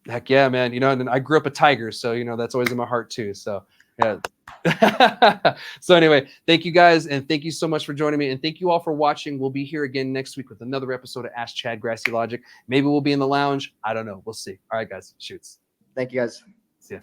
Heck yeah, man. And I grew up a Tiger, so that's always in my heart too. So yeah. So anyway, thank you guys, and thank you so much for joining me, and thank you all for watching. We'll be here again next week with another episode of Ask Chad Grassy Logic. Maybe we'll be in the lounge. I don't know. We'll see. All right, guys. Shoots. Thank you, guys. See ya.